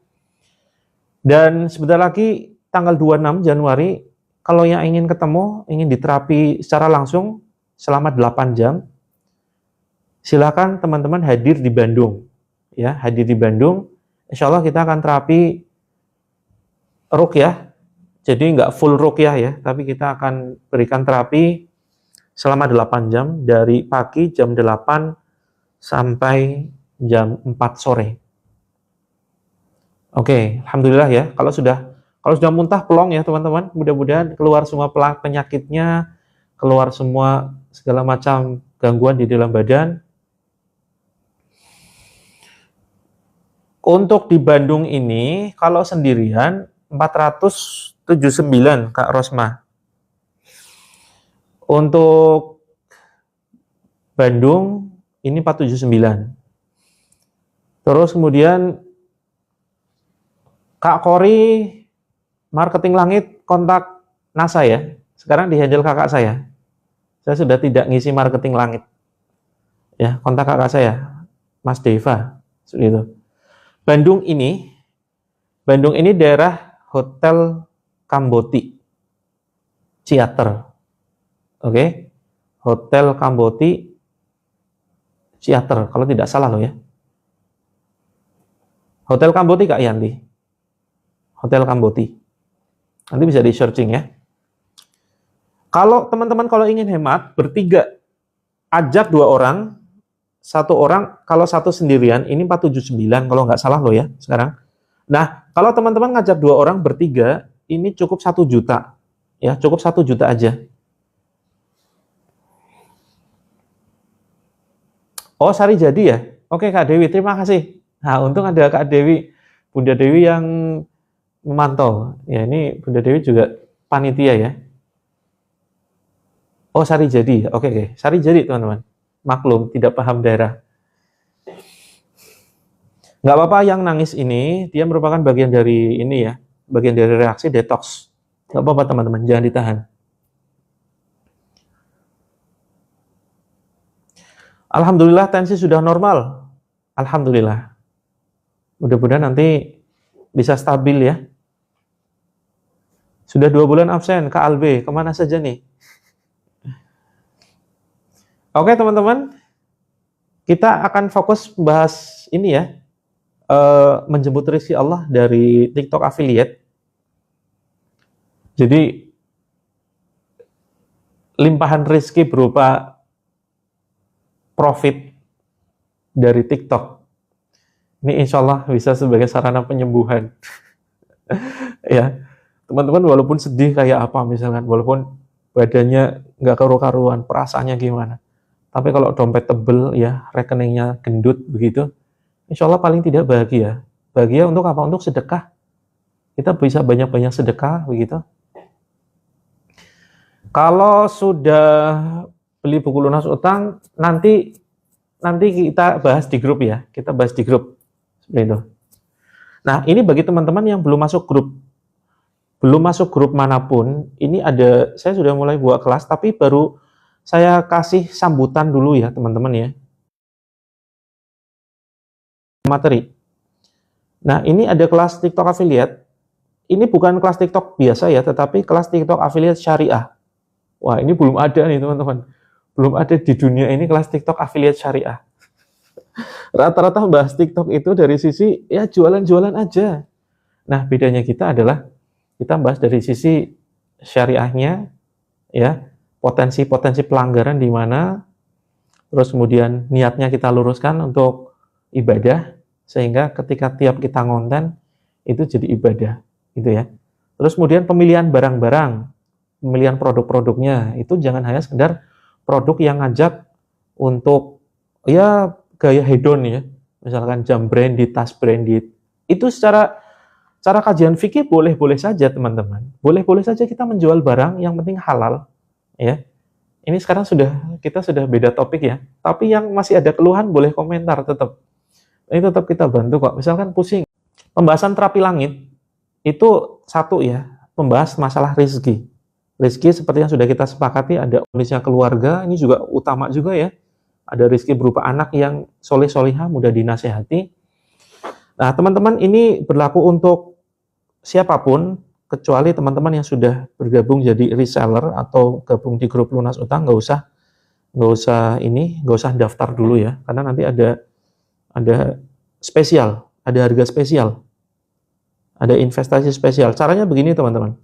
Dan sebentar lagi, tanggal 26 Januari, kalau yang ingin ketemu, ingin diterapi secara langsung, selama 8 jam, silakan teman-teman hadir di Bandung. Ya, hadir di Bandung. Insya Allah kita akan terapi ruqyah. Jadi nggak full ruqyah ya, tapi kita akan berikan terapi selama 8 jam, dari pagi jam 8 sampai jam 4 sore. Oke, alhamdulillah ya. Kalau sudah muntah pelong ya teman-teman, mudah-mudahan keluar semua penyakitnya, keluar semua segala macam gangguan di dalam badan. Untuk di Bandung ini, kalau sendirian 479 Kak Rosma. Untuk Bandung ini 479. Terus kemudian Kak Kori Marketing Langit kontak NASA ya. Sekarang dihandle kakak saya. Saya sudah tidak ngisi Marketing Langit. Ya, kontak kakak saya, Mas Deva. Seperti itu. Bandung ini daerah Hotel Kamboti Ciater. Oke. Hotel Kamboti Ciater, kalau tidak salah loh ya. Hotel Kamboti Kak Yanti. Hotel Kamboti. Nanti bisa di-searching ya. Kalau teman-teman kalau ingin hemat, bertiga, ajak 2 orang, 1 orang, kalau 1 sendirian, ini 479 kalau nggak salah loh ya sekarang. Nah, kalau teman-teman ngajak 2 orang bertiga, ini cukup 1 juta. Ya, cukup 1 juta aja. Oh, Sari jadi ya? Oke Kak Dewi, terima kasih. Nah, untung ada Kak Dewi, Bunda Dewi yang memantau. Ya, ini Bunda Dewi juga panitia ya. Oh, Sari Jadi. Oke, oke. Sari Jadi, teman-teman. Maklum, tidak paham daerah. Nggak apa-apa yang nangis ini, dia merupakan bagian dari ini ya, bagian dari reaksi detox. Nggak apa-apa, teman-teman. Jangan ditahan. Alhamdulillah, tensi sudah normal. Alhamdulillah. Mudah-mudahan nanti bisa stabil ya. Sudah 2 bulan absen, Kak Albe. Kemana saja nih? Oke, teman-teman. Kita akan fokus bahas ini ya. Menjemput rezeki Allah dari TikTok affiliate. Jadi, limpahan rezeki berupa profit dari TikTok. Ini insya Allah bisa sebagai sarana penyembuhan. Ya, teman-teman walaupun sedih kayak apa misalkan, walaupun badannya nggak karu-karuan, perasaannya gimana. Tapi kalau dompet tebel ya, rekeningnya gendut begitu, insya Allah paling tidak bahagia. Bahagia untuk apa? Untuk sedekah. Kita bisa banyak-banyak sedekah begitu. Kalau sudah beli buku lunas utang, nanti kita bahas di grup ya. Kita bahas di grup. Seperti itu. Nah, ini bagi teman-teman yang belum masuk grup manapun, ini ada, saya sudah mulai buat kelas, tapi baru saya kasih sambutan dulu ya teman-teman ya. Materi. Nah, ini ada kelas TikTok affiliate. Ini bukan kelas TikTok biasa ya, tetapi kelas TikTok affiliate syariah. Wah, ini belum ada nih teman-teman. Belum ada di dunia ini kelas TikTok affiliate syariah. Rata-rata membahas TikTok itu dari sisi ya jualan-jualan aja. Nah, bedanya kita adalah kita bahas dari sisi syariahnya, ya, potensi-potensi pelanggaran di mana, terus kemudian niatnya kita luruskan untuk ibadah, sehingga ketika tiap kita ngonten, itu jadi ibadah, gitu ya. Terus kemudian pemilihan barang-barang, pemilihan produk-produknya, itu jangan hanya sekedar produk yang ngajak untuk, ya, gaya hedon ya, misalkan jam branded, tas branded, itu secara kajian fikih boleh-boleh saja teman-teman, boleh-boleh saja kita menjual barang yang penting halal, ya. Ini sekarang kita sudah beda topik ya, tapi yang masih ada keluhan boleh komentar tetap. Ini tetap kita bantu kok. Misalkan pusing, pembahasan terapi langit itu satu ya, membahas masalah rezeki. Rezeki seperti yang sudah kita sepakati, ada kondisinya keluarga, ini juga utama juga ya. Ada rezeki berupa anak yang soleh-solihah, mudah dinasehati. Nah, teman-teman, ini berlaku untuk siapapun, kecuali teman-teman yang sudah bergabung jadi reseller atau gabung di grup lunas utang, nggak usah daftar dulu ya, karena nanti ada spesial, ada harga spesial, ada investasi spesial. Caranya begini teman-teman.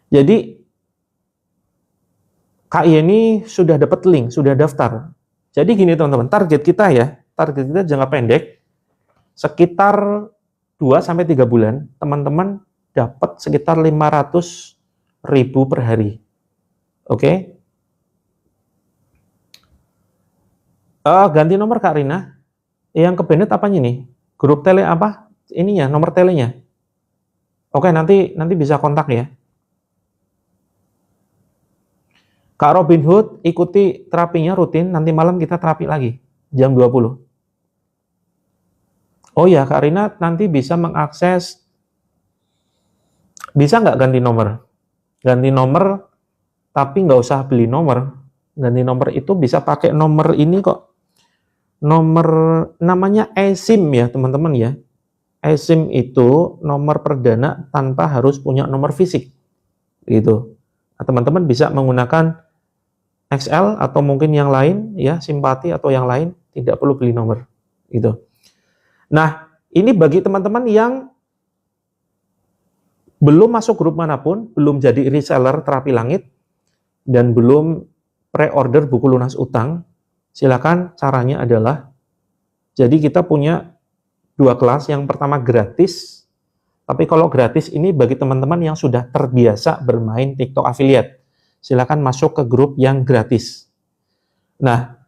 Jadi KI ini sudah dapat link, sudah daftar. Jadi gini teman-teman, target kita jangka pendek, sekitar 2-3 bulan, teman-teman dapat sekitar 500.000 per hari. Oke? Ganti nomor Kak Rina. Yang kebenet apanya nih? Grup tele apa? Ininya, nomor telenya. Oke, nanti bisa kontak ya. Kak Robin Hood, ikuti terapinya rutin, nanti malam kita terapi lagi, jam 20. Oh ya, Kak Rina nanti bisa mengakses, bisa nggak ganti nomor? Ganti nomor, tapi nggak usah beli nomor. Ganti nomor itu bisa pakai nomor ini kok. Nomor namanya eSIM ya teman-teman ya. eSIM itu nomor perdana tanpa harus punya nomor fisik. Gitu. Nah, teman-teman bisa menggunakan XL atau mungkin yang lain ya, simpati atau yang lain, tidak perlu beli nomor gitu. Nah, ini bagi teman-teman yang belum masuk grup manapun, belum jadi reseller terapi langit dan belum pre-order buku lunas utang, silakan. Caranya adalah, jadi kita punya 2 kelas, yang pertama gratis, tapi kalau gratis ini bagi teman-teman yang sudah terbiasa bermain TikTok affiliate. Silakan masuk ke grup yang gratis. Nah,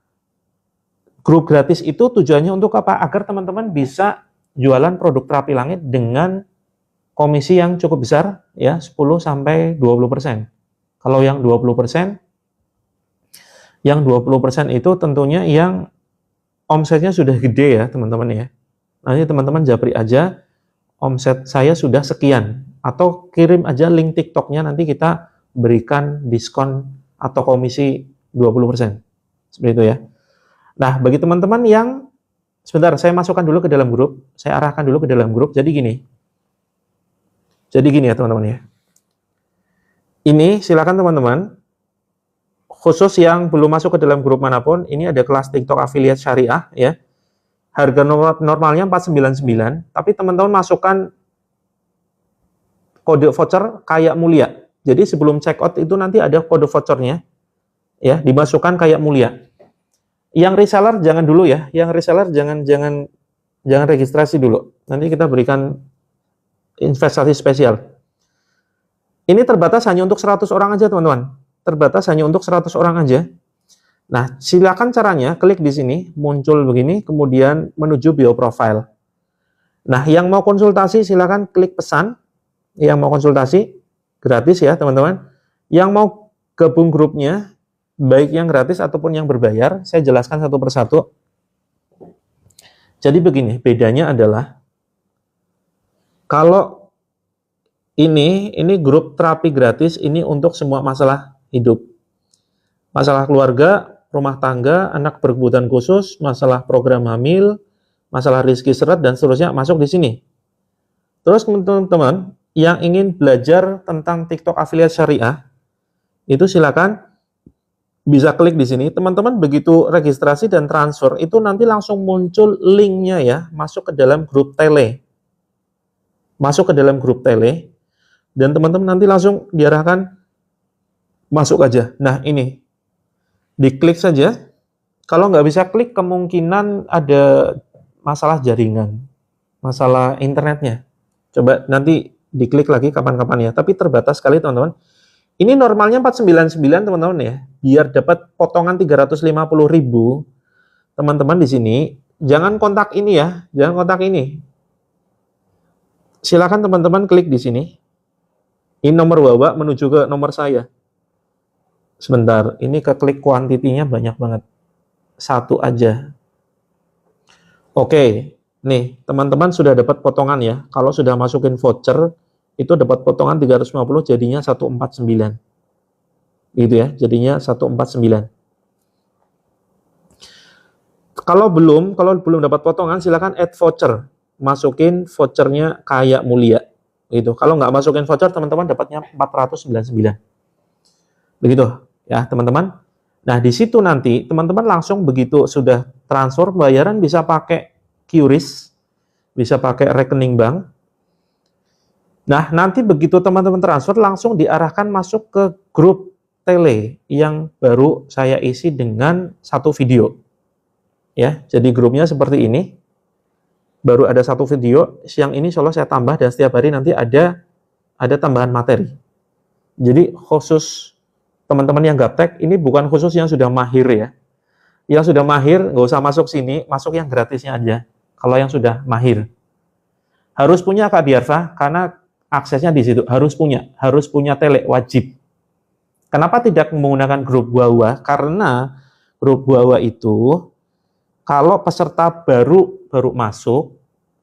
grup gratis itu tujuannya untuk apa? Agar teman-teman bisa jualan produk terapi langit dengan komisi yang cukup besar, ya, 10-20%. Kalau yang 20%, itu tentunya yang omsetnya sudah gede ya, teman-teman ya. Nanti teman-teman japri aja, omset saya sudah sekian. Atau kirim aja link TikToknya, nanti kita berikan diskon atau komisi 20%. Seperti itu ya. Nah, bagi teman-teman yang, sebentar, saya masukkan dulu ke dalam grup, saya arahkan dulu ke dalam grup. Jadi gini ya teman-teman ya. Ini silakan teman-teman, khusus yang belum masuk ke dalam grup manapun, ini ada kelas TikTok Affiliate Syariah ya. Harga normalnya 499, tapi teman-teman masukkan kode voucher kayak mulia. Jadi sebelum check out itu nanti ada kode vouchernya ya, dimasukkan kayak mulia. Yang reseller jangan dulu ya, yang reseller jangan registrasi dulu. Nanti kita berikan investasi spesial. Ini terbatas hanya untuk 100 orang aja, teman-teman. Terbatas hanya untuk 100 orang aja. Nah, silakan caranya, klik di sini, muncul begini, kemudian menuju bio profile. Nah, yang mau konsultasi silakan klik pesan. Yang mau konsultasi, gratis ya, teman-teman. Yang mau gabung grupnya, baik yang gratis ataupun yang berbayar, saya jelaskan satu persatu. Jadi begini, bedanya adalah, kalau ini grup terapi gratis, ini untuk semua masalah hidup. Masalah keluarga, rumah tangga, anak berkebutuhan khusus, masalah program hamil, masalah rezeki seret, dan seterusnya masuk di sini. Terus teman-teman yang ingin belajar tentang TikTok Affiliate Syariah, itu silakan bisa klik di sini. Teman-teman begitu registrasi dan transfer, itu nanti langsung muncul linknya ya, masuk ke dalam grup tele. Masuk ke dalam grup tele, dan teman-teman nanti langsung diarahkan masuk aja. Nah, ini diklik saja. Kalau nggak bisa klik, kemungkinan ada masalah jaringan, masalah internetnya. Coba nanti diklik lagi kapan-kapan ya. Tapi terbatas sekali, teman-teman. Ini normalnya 499, teman-teman ya. Biar dapat potongan 350.000, teman-teman di sini jangan kontak ini ya, jangan kontak ini. Silakan teman-teman klik di sini. Ini nomor Wawa menuju ke nomor saya. Sebentar, ini ke klik kuantitinya banyak banget. Satu aja. Oke, nih teman-teman sudah dapat potongan ya. Kalau sudah masukin voucher, itu dapat potongan 350, jadinya 149. Gitu ya, jadinya 149. Kalau belum dapat potongan, silakan add voucher. Masukin vouchernya kayak mulia. Gitu. Kalau nggak masukin voucher, teman-teman dapatnya 499. Begitu ya, teman-teman. Nah, di situ nanti teman-teman langsung begitu sudah transfer bayaran bisa pakai QRIS, bisa pakai rekening bank. Nah, nanti begitu teman-teman transfer langsung diarahkan masuk ke grup tele yang baru saya isi dengan satu video. Ya, jadi grupnya seperti ini. Baru ada satu video, siang ini insya Allah saya tambah, dan setiap hari nanti ada tambahan materi. Jadi khusus teman-teman yang gaptek, ini bukan khusus yang sudah mahir ya. Yang sudah mahir nggak usah masuk sini, masuk yang gratisnya aja. Kalau yang sudah mahir. Harus punya Kak Diarfa, karena aksesnya di situ. Harus punya tele, wajib. Kenapa tidak menggunakan grup Wawa? Karena grup Wawa itu, kalau peserta baru masuk,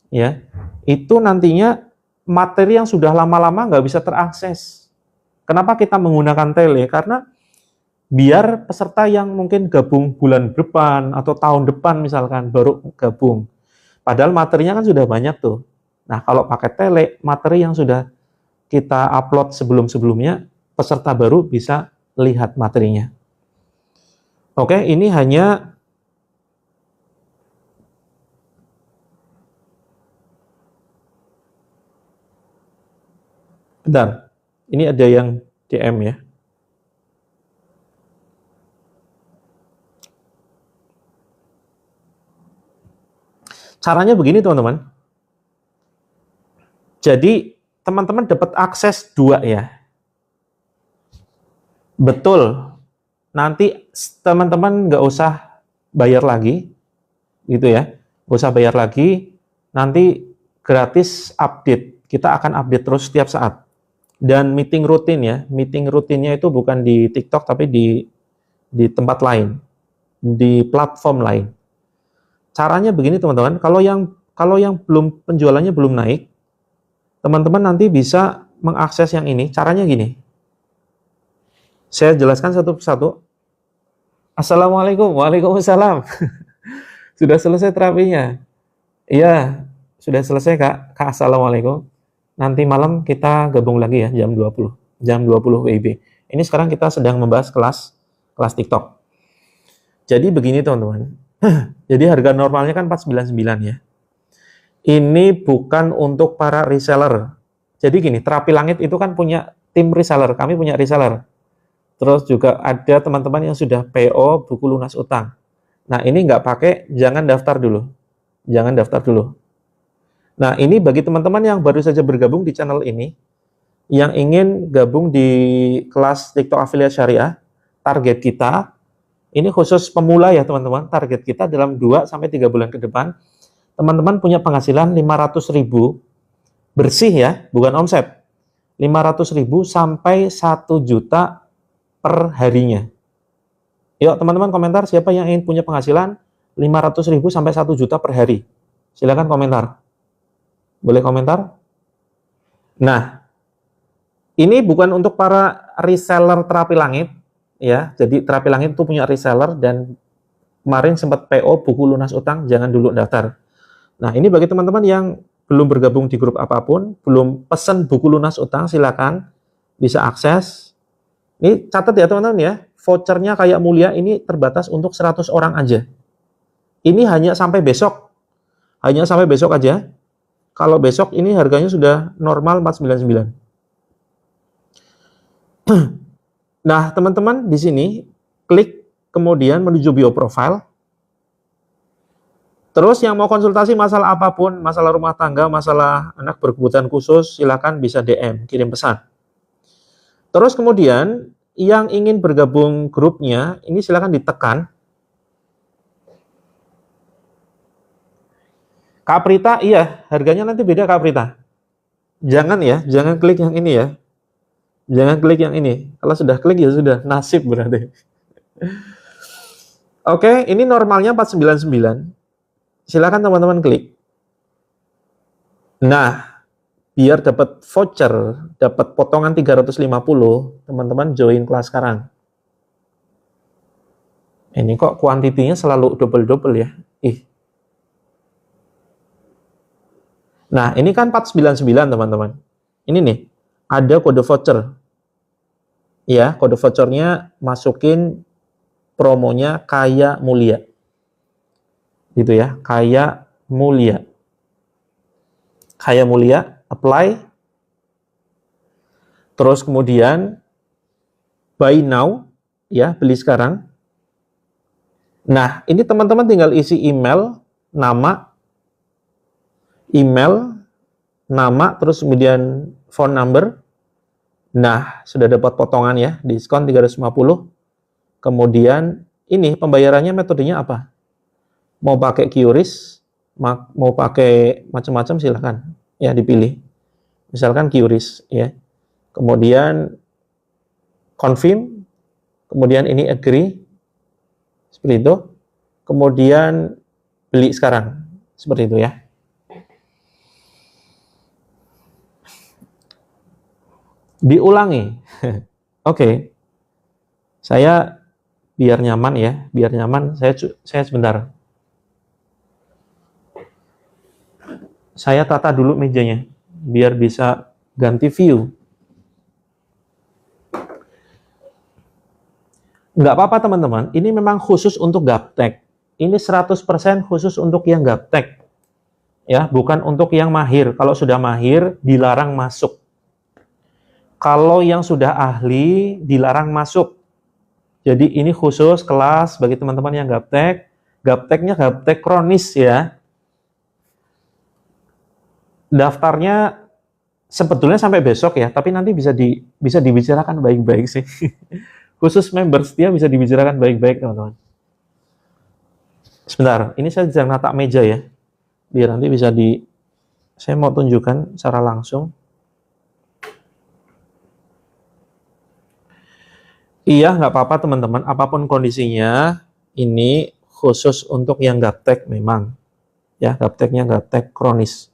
ya, itu nantinya materi yang sudah lama-lama nggak bisa terakses. Kenapa kita menggunakan tele? Karena biar peserta yang mungkin gabung bulan depan atau tahun depan misalkan baru gabung. Padahal materinya kan sudah banyak tuh. Nah, kalau pakai tele, materi yang sudah kita upload sebelum-sebelumnya, peserta baru bisa lihat materinya. Oke, ini hanya bentar, ini ada yang DM ya. Caranya begini teman-teman. Jadi teman-teman dapat akses 2 ya. Betul. Nanti teman-teman nggak usah bayar lagi, gitu ya. Nggak usah bayar lagi. nanti gratis update. Kita akan update terus setiap saat. Dan meeting rutin ya, meeting rutinnya itu bukan di TikTok tapi di tempat lain, di platform lain. Caranya begini teman-teman, kalau yang belum penjualannya belum naik, teman-teman nanti bisa mengakses yang ini. Caranya gini. Saya jelaskan satu persatu. Assalamualaikum, waalaikumsalam. Sudah selesai terapinya? Iya, sudah selesai Kak. Kak, assalamualaikum. Nanti malam kita gabung lagi ya jam 20 WIB. Ini sekarang kita sedang membahas kelas TikTok. Jadi begini teman-teman. Jadi harga normalnya kan 499 ya. Ini bukan untuk para reseller. Jadi gini, Terapi Langit itu kan punya tim reseller. Kami punya reseller. Terus juga ada teman-teman yang sudah PO buku lunas utang. Nah ini nggak pakai, jangan daftar dulu. Jangan daftar dulu. Nah, ini bagi teman-teman yang baru saja bergabung di channel ini, yang ingin gabung di kelas TikTok Affiliate Syariah, target kita, ini khusus pemula ya teman-teman, target kita dalam 2-3 bulan ke depan, teman-teman punya penghasilan 500.000 bersih ya, bukan omset. 500.000 sampai 1 juta per harinya. Yuk teman-teman komentar siapa yang ingin punya penghasilan 500.000 sampai 1 juta per hari. Silakan komentar. Boleh komentar? Nah, ini bukan untuk para reseller Terapi Langit, ya. Jadi Terapi Langit itu punya reseller dan kemarin sempat PO buku lunas utang, jangan dulu daftar. Nah, ini bagi teman-teman yang belum bergabung di grup apapun, belum pesan buku lunas utang, silakan bisa akses. Ini catat ya teman-teman ya, vouchernya kayak mulia ini terbatas untuk 100 orang aja. Ini hanya sampai besok. Hanya sampai besok aja. Kalau besok ini harganya sudah normal 499. Nah, teman-teman di sini klik kemudian menuju bio profile. Terus yang mau konsultasi masalah apapun, masalah rumah tangga, masalah anak berkebutuhan khusus, silakan bisa DM, kirim pesan. Terus kemudian yang ingin bergabung grupnya, ini silakan ditekan. Kak Prita, iya, harganya nanti beda Kak Prita. Jangan ya, jangan klik yang ini ya. Jangan klik yang ini. Kalau sudah klik ya sudah, nasib berarti. Oke, ini normalnya 499. Silakan teman-teman klik. Nah, biar dapat voucher, dapat potongan 350, teman-teman join kelas sekarang. Ini kok kuantitinya selalu double-double ya. Nah, ini kan 499 teman-teman. Ini nih, ada kode voucher. Ya, kode vouchernya masukin promonya Kaya Mulia. Gitu ya, Kaya Mulia. Kaya Mulia, apply. Terus kemudian buy now, ya, beli sekarang. Nah, ini teman-teman tinggal isi email, nama, terus kemudian phone number. Nah, sudah dapat potongan ya, diskon 350. Kemudian ini pembayarannya metodenya apa? Mau pakai QRIS, mau pakai macam-macam silahkan ya dipilih. Misalkan QRIS ya. Kemudian confirm, kemudian ini agree. Seperti itu. Kemudian beli sekarang. Seperti itu ya. Diulangi. Oke. Saya biar nyaman ya, saya sebentar. Saya tata dulu mejanya biar bisa ganti view. Nggak apa-apa teman-teman, ini memang khusus untuk gaptek. Ini 100% khusus untuk yang gaptek. Ya, bukan untuk yang mahir. Kalau sudah mahir dilarang masuk. Kalau yang sudah ahli, dilarang masuk. Jadi ini khusus kelas bagi teman-teman yang gaptek. Gapteknya gaptek kronis ya. Daftarnya sebetulnya sampai besok ya, tapi nanti bisa dibicarakan baik-baik sih. Khusus member setia bisa dibicarakan baik-baik teman-teman. Sebentar, ini saya sedang nata meja ya. biar nanti bisa saya mau tunjukkan secara langsung. Iya, nggak apa-apa teman-teman, apapun kondisinya, ini khusus untuk yang gaptek memang. Ya, gapteknya gaptek kronis.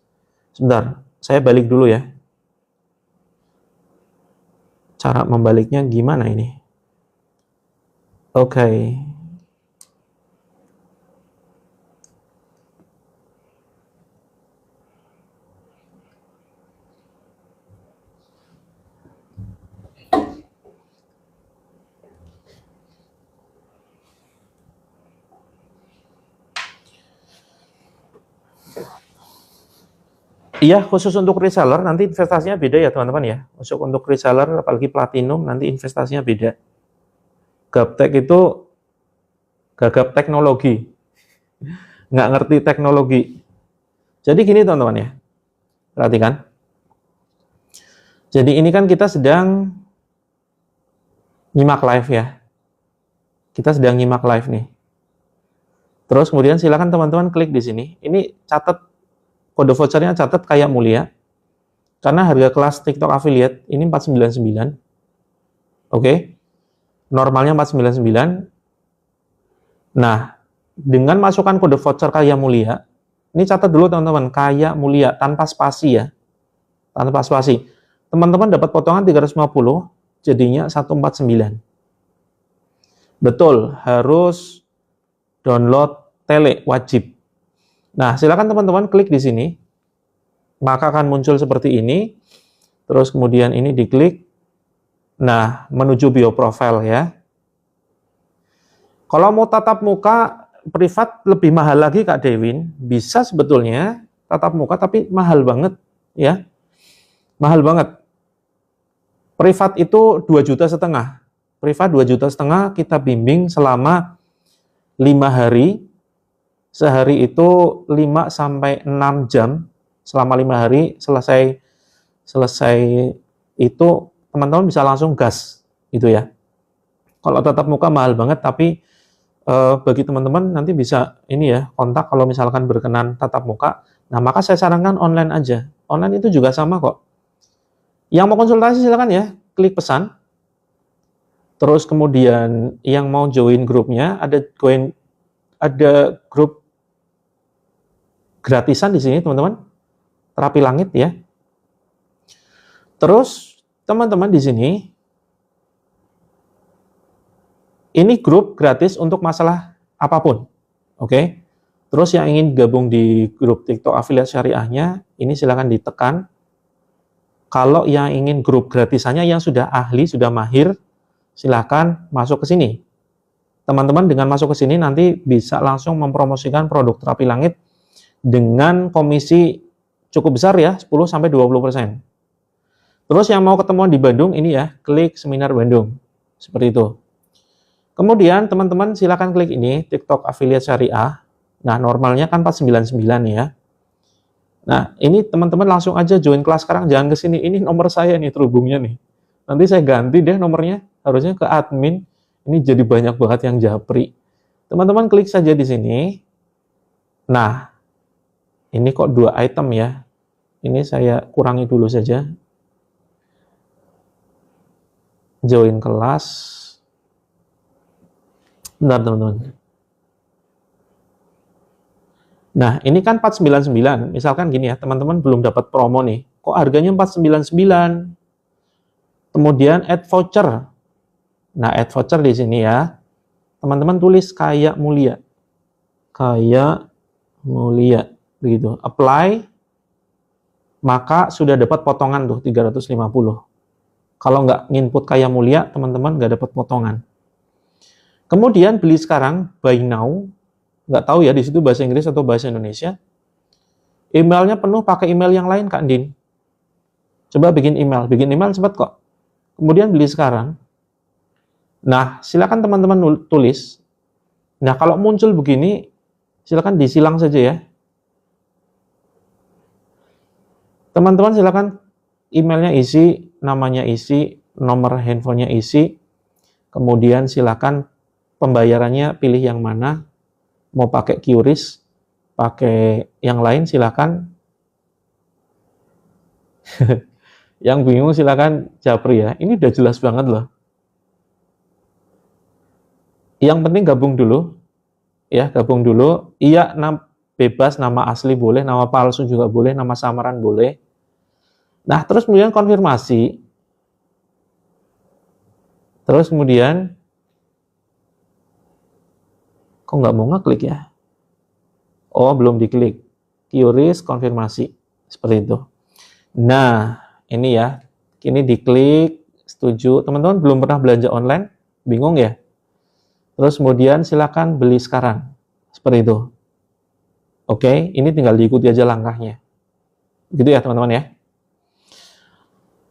Sebentar, saya balik dulu ya. Cara membaliknya gimana ini? Oke. Iya, khusus untuk reseller nanti investasinya beda ya teman-teman ya. Khusus untuk reseller apalagi platinum nanti investasinya beda. Gaptek itu gagap teknologi, nggak ngerti teknologi. Jadi gini teman-teman ya, perhatikan. Jadi ini kan kita sedang nyimak live ya. Kita sedang nyimak live nih. Terus kemudian silakan teman-teman klik di sini. Ini catat kode vouchernya, catat kayak mulia. Karena harga kelas TikTok affiliate ini 499. Oke. Normalnya 499. Nah, dengan masukkan kode voucher kaya mulia, ini catat dulu teman-teman, kaya mulia tanpa spasi ya. Tanpa spasi. Teman-teman dapat potongan 350, jadinya 149. Betul, harus download tele, wajib. Nah, silakan teman-teman klik di sini. Maka akan muncul seperti ini. Terus kemudian ini diklik. Nah, menuju bio profile ya. Kalau mau tatap muka privat lebih mahal lagi Kak Dewin. Bisa sebetulnya tatap muka tapi mahal banget ya. Mahal banget. Privat itu 2,5 juta. Privat 2,5 juta kita bimbing selama 5 hari. Sehari itu 5 sampai 6 jam. Selama 5 hari selesai itu teman-teman bisa langsung gas gitu ya. Kalau tatap muka mahal banget, tapi bagi teman-teman nanti bisa ini ya, kontak kalau misalkan berkenan tatap muka. Nah, maka saya sarankan online aja. Online itu juga sama kok. Yang mau konsultasi silakan ya, klik pesan. Terus kemudian yang mau join grupnya, ada grup gratisan di sini teman-teman. Terapi langit ya. Terus teman-teman di sini ini grup gratis untuk masalah apapun. Oke. Terus yang ingin gabung di grup TikTok Affiliate Syariahnya, ini silakan ditekan. Kalau yang ingin grup gratisannya yang sudah ahli, sudah mahir, silakan masuk ke sini. Teman-teman dengan masuk ke sini nanti bisa langsung mempromosikan produk terapi langit dengan komisi cukup besar ya, 10-20%. Terus yang mau ketemuan di Bandung ini ya, klik seminar Bandung. Seperti itu. Kemudian teman-teman silakan klik ini, TikTok Affiliate Syariah. Nah, normalnya kan 499 ya. Nah, ini teman-teman langsung aja join kelas sekarang, jangan ke sini. Ini nomor saya nih terhubungnya nih. Nanti saya ganti deh nomornya, harusnya ke admin. Ini jadi banyak banget yang japri. Teman-teman klik saja di sini. Nah, ini kok 2 item ya. Ini saya kurangi dulu saja. Join kelas. Bentar teman-teman. Nah, ini kan 499. Misalkan gini ya, teman-teman belum dapat promo nih. Kok harganya 499? Kemudian add voucher. Nah, add voucher di sini ya. Teman-teman tulis kaya mulia. Kaya mulia. Begitu. Apply. Maka sudah dapat potongan tuh 350. Kalau nggak nginput kaya mulia, teman-teman nggak dapat potongan. Kemudian beli sekarang, buy now. Nggak tahu ya di situ bahasa Inggris atau bahasa Indonesia. Emailnya penuh pakai email yang lain Kak Din. Coba bikin email cepat kok. Kemudian beli sekarang. Nah, silakan teman-teman tulis. Nah, kalau muncul begini, silakan disilang saja ya. Teman-teman silakan emailnya isi, namanya isi, nomor handphonenya isi, kemudian silakan pembayarannya pilih yang mana, mau pakai QRIS pakai yang lain silakan. Yang bingung silakan japri ya. Ini udah jelas banget loh. Yang penting gabung dulu. Ya, gabung dulu. Iya, bebas, nama asli boleh, nama palsu juga boleh, nama samaran boleh. Nah, terus kemudian konfirmasi. Terus kemudian, kok nggak mau ngeklik ya? Oh, belum diklik. QRIS, konfirmasi. Seperti itu. Nah, ini ya. Ini diklik, setuju. Teman-teman belum pernah belanja online? Bingung ya? Terus kemudian silakan beli sekarang. Seperti itu. Oke, ini tinggal diikuti aja langkahnya. Gitu ya teman-teman ya.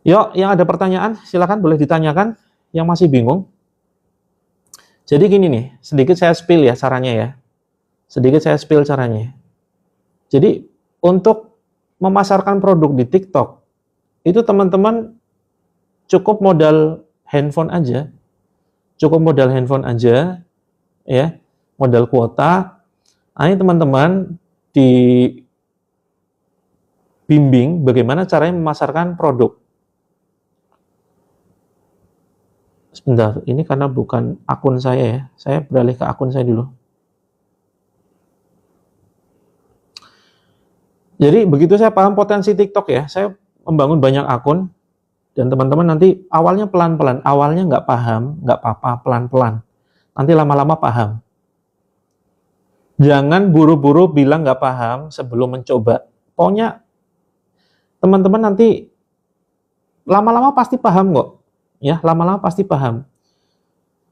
Yuk, yang ada pertanyaan silakan boleh ditanyakan. Yang masih bingung. Jadi gini nih, sedikit saya spill ya caranya ya. Sedikit saya spill caranya. Jadi untuk memasarkan produk di TikTok, itu teman-teman cukup modal handphone aja. Cukup modal handphone aja, ya, modal kuota. Nah, ini teman-teman dibimbing bagaimana caranya memasarkan produk. Sebentar, ini karena bukan akun saya ya. Saya beralih ke akun saya dulu. Jadi begitu saya paham potensi TikTok ya, saya membangun banyak akun. Dan teman-teman nanti awalnya pelan-pelan, awalnya nggak paham, nggak apa-apa, pelan-pelan. Nanti lama-lama paham. Jangan buru-buru bilang nggak paham sebelum mencoba. Pokoknya teman-teman nanti lama-lama pasti paham kok. Ya, lama-lama pasti paham.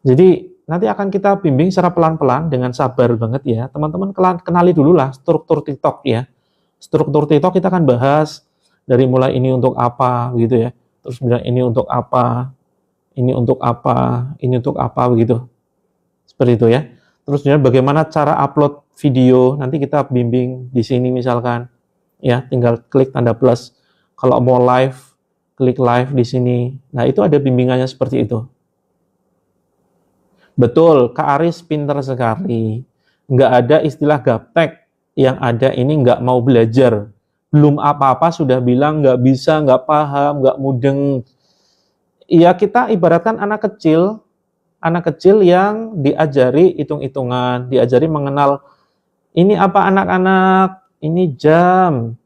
Jadi nanti akan kita bimbing secara pelan-pelan dengan sabar banget ya. Teman-teman kenali dulu lah struktur TikTok ya. Struktur TikTok kita akan bahas dari mulai ini untuk apa gitu ya. Terus kemudian ini untuk apa, ini untuk apa, ini untuk apa begitu. Seperti itu ya. Terus kemudian bagaimana cara upload video, nanti kita bimbing di sini misalkan. Ya, tinggal klik tanda plus. Kalau mau live, klik live di sini. Nah, itu ada bimbingannya seperti itu. Betul, Kak Aris pinter sekali. Nggak ada istilah gaptek. Yang ada ini nggak mau belajar. Belum apa-apa sudah bilang nggak bisa, nggak paham, nggak mudeng. Ya kita ibaratkan anak kecil yang diajari hitung-hitungan, diajari mengenal ini apa anak-anak, ini jam,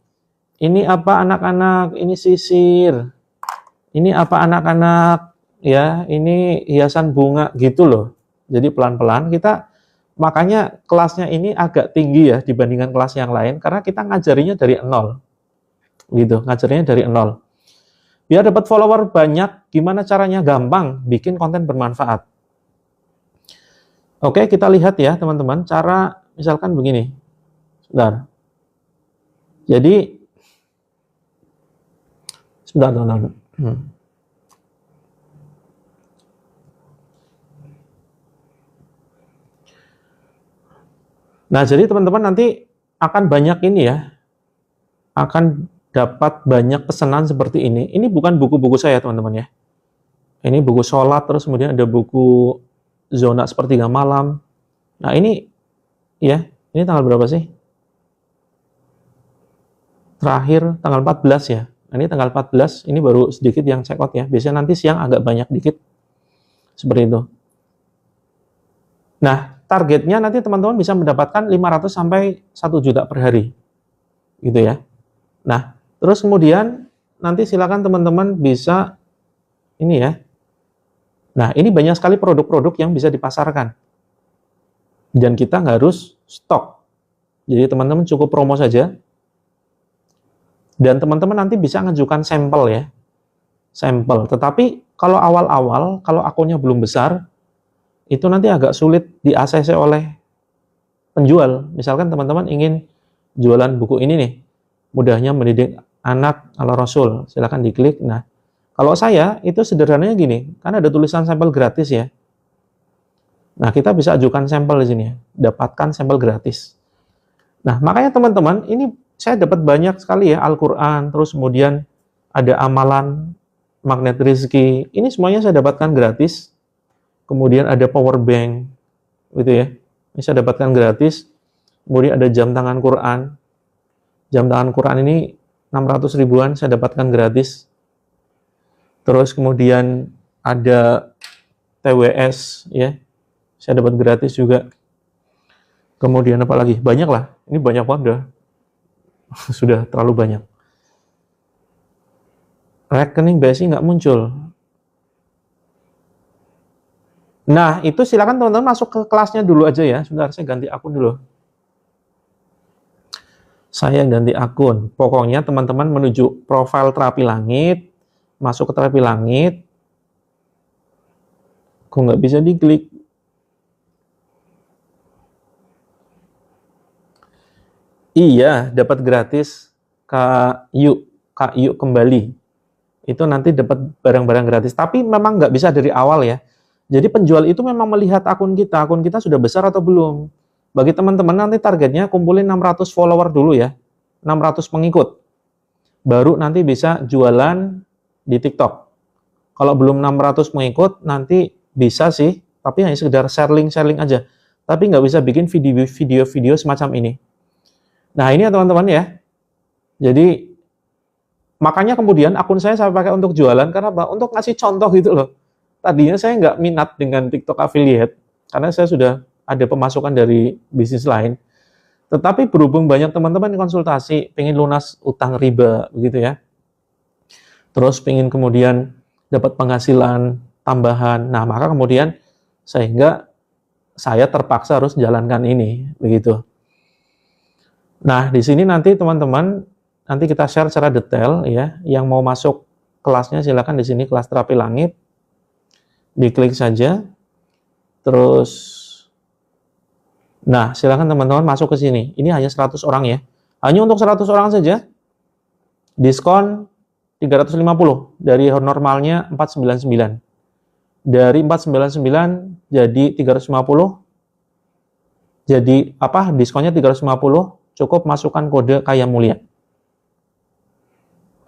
ini apa anak-anak, ini sisir, ini apa anak-anak, ya ini hiasan bunga gitu loh. Jadi pelan-pelan kita, makanya kelasnya ini agak tinggi ya dibandingkan kelas yang lain, karena kita ngajarinya dari nol. Gitu, ngajarinya dari nol. Biar dapat follower banyak, gimana caranya? Gampang, bikin konten bermanfaat. Oke, kita lihat ya teman-teman, cara misalkan begini. Sebentar. Jadi, sebentar. Nah, jadi teman-teman nanti akan banyak ini ya, akan dapat banyak pesanan seperti ini. Ini bukan buku-buku saya teman-teman ya. Ini buku sholat, terus kemudian ada buku zona sepertiga malam. Nah ini ya, ini tanggal berapa sih? Terakhir tanggal 14 ya. Nah, ini tanggal 14, ini baru sedikit yang check out ya. Biasanya nanti siang agak banyak dikit. Seperti itu. Nah, targetnya nanti teman-teman bisa mendapatkan 500 sampai 1 juta per hari. Gitu ya. Nah, terus kemudian nanti silakan teman-teman bisa ini ya. Nah, ini banyak sekali produk-produk yang bisa dipasarkan. Dan kita nggak harus stok. Jadi teman-teman cukup promo saja. Dan teman-teman nanti bisa ngajukan sampel ya. Sampel. Tetapi kalau awal-awal, kalau akunnya belum besar, itu nanti agak sulit di-ACC oleh penjual. Misalkan teman-teman ingin jualan buku ini nih. Mudahnya mendidik anak ala Rasul. Silakan diklik. Nah, kalau saya itu sederhananya gini, kan ada tulisan sampel gratis ya. Nah, kita bisa ajukan sampel di sini ya. Dapatkan sampel gratis. Nah, makanya teman-teman, ini saya dapat banyak sekali ya Al-Qur'an, terus kemudian ada amalan magnet rezeki. Ini semuanya saya dapatkan gratis. Kemudian ada power bank gitu ya. Ini saya dapatkan gratis. Kemudian ada jam tangan Quran. Jam tangan Quran ini 600 ribuan saya dapatkan gratis. Terus kemudian ada TWS ya. Saya dapat gratis juga. Kemudian apa lagi? Banyak lah. Ini banyak banget dah. Sudah terlalu banyak. Rekening BSI nggak muncul. Nah, itu silakan teman-teman masuk ke kelasnya dulu aja ya. Sebentar, saya ganti akun dulu. Saya ganti akun. Pokoknya teman-teman menuju profil Terapi Langit, masuk ke Terapi Langit. Kok nggak bisa diklik? Iya, dapat gratis Kak Yuk kembali. Itu nanti dapat barang-barang gratis. Tapi memang nggak bisa dari awal ya. Jadi penjual itu memang melihat akun kita sudah besar atau belum. Bagi teman-teman nanti targetnya kumpulin 600 follower dulu ya, 600 pengikut. Baru nanti bisa jualan di TikTok. Kalau belum 600 pengikut nanti bisa sih, tapi hanya sekedar sharing aja. Tapi nggak bisa bikin video semacam ini. Nah ini ya teman-teman ya. Jadi makanya kemudian akun saya pakai untuk jualan, karena apa? Untuk ngasih contoh gitu loh. Tadinya saya nggak minat dengan TikTok affiliate, karena saya sudah ada pemasukan dari bisnis lain. Tetapi berhubung banyak teman-teman yang konsultasi, pengen lunas utang riba, begitu ya. Terus pengen kemudian dapat penghasilan tambahan. Nah, maka kemudian sehingga saya terpaksa harus jalankan ini, begitu. Nah, di sini nanti teman-teman, nanti kita share secara detail ya. Yang mau masuk kelasnya silakan di sini, kelas Terapi Langit. Diklik saja, terus nah silakan teman-teman masuk ke sini. Ini hanya 100 orang ya, hanya untuk 100 orang saja, diskon 350 dari normalnya 499, dari 499 jadi 350, jadi apa, diskonnya 350, cukup masukkan kode Kaya Mulia.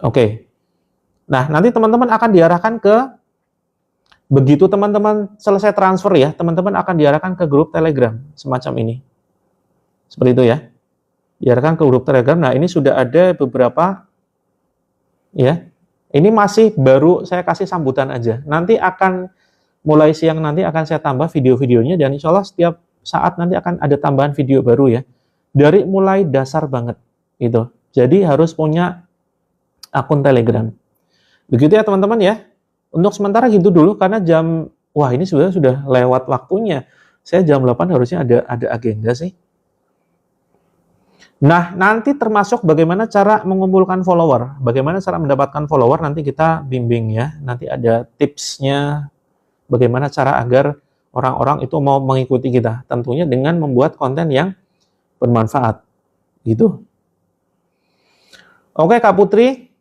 Oke, nah nanti teman-teman akan diarahkan ke, begitu teman-teman selesai transfer ya, teman-teman akan diarahkan ke grup Telegram semacam ini. Seperti itu ya. Diarahkan ke grup Telegram. Nah, ini sudah ada beberapa ya. Ini masih baru saya kasih sambutan aja. Nanti akan mulai siang nanti akan saya tambah video-videonya, dan insya Allah setiap saat nanti akan ada tambahan video baru ya. Dari mulai dasar banget gitu. Jadi harus punya akun Telegram. Begitu ya teman-teman ya. Untuk sementara gitu dulu, karena wah ini sudah lewat waktunya. Saya jam 8 harusnya ada agenda sih. Nah, nanti termasuk bagaimana cara mengumpulkan follower, bagaimana cara mendapatkan follower, nanti kita bimbing ya. Nanti ada tipsnya bagaimana cara agar orang-orang itu mau mengikuti kita. Tentunya dengan membuat konten yang bermanfaat. Gitu. Oke Kak Putri.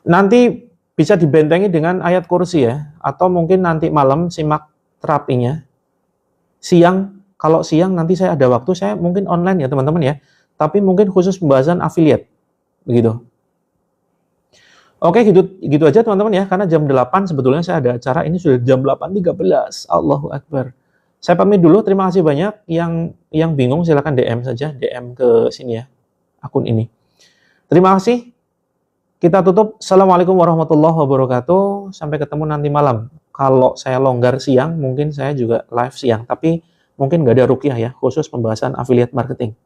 Nanti bisa dibentengi dengan ayat kursi ya, atau mungkin nanti malam simak terapinya. Siang, kalau siang nanti saya ada waktu, saya mungkin online ya teman-teman ya, tapi mungkin khusus pembahasan affiliate, begitu. Oke, gitu aja teman-teman ya, karena jam 8 sebetulnya saya ada acara, ini sudah jam 8.13, Allahu Akbar. Saya pamit dulu, terima kasih banyak. Yang bingung silakan DM saja, DM ke sini ya, akun ini. Terima kasih. Kita tutup. Assalamualaikum warahmatullahi wabarakatuh. Sampai ketemu nanti malam. Kalau saya longgar siang, mungkin saya juga live siang. Tapi mungkin nggak ada ruqyah ya, khusus pembahasan affiliate marketing.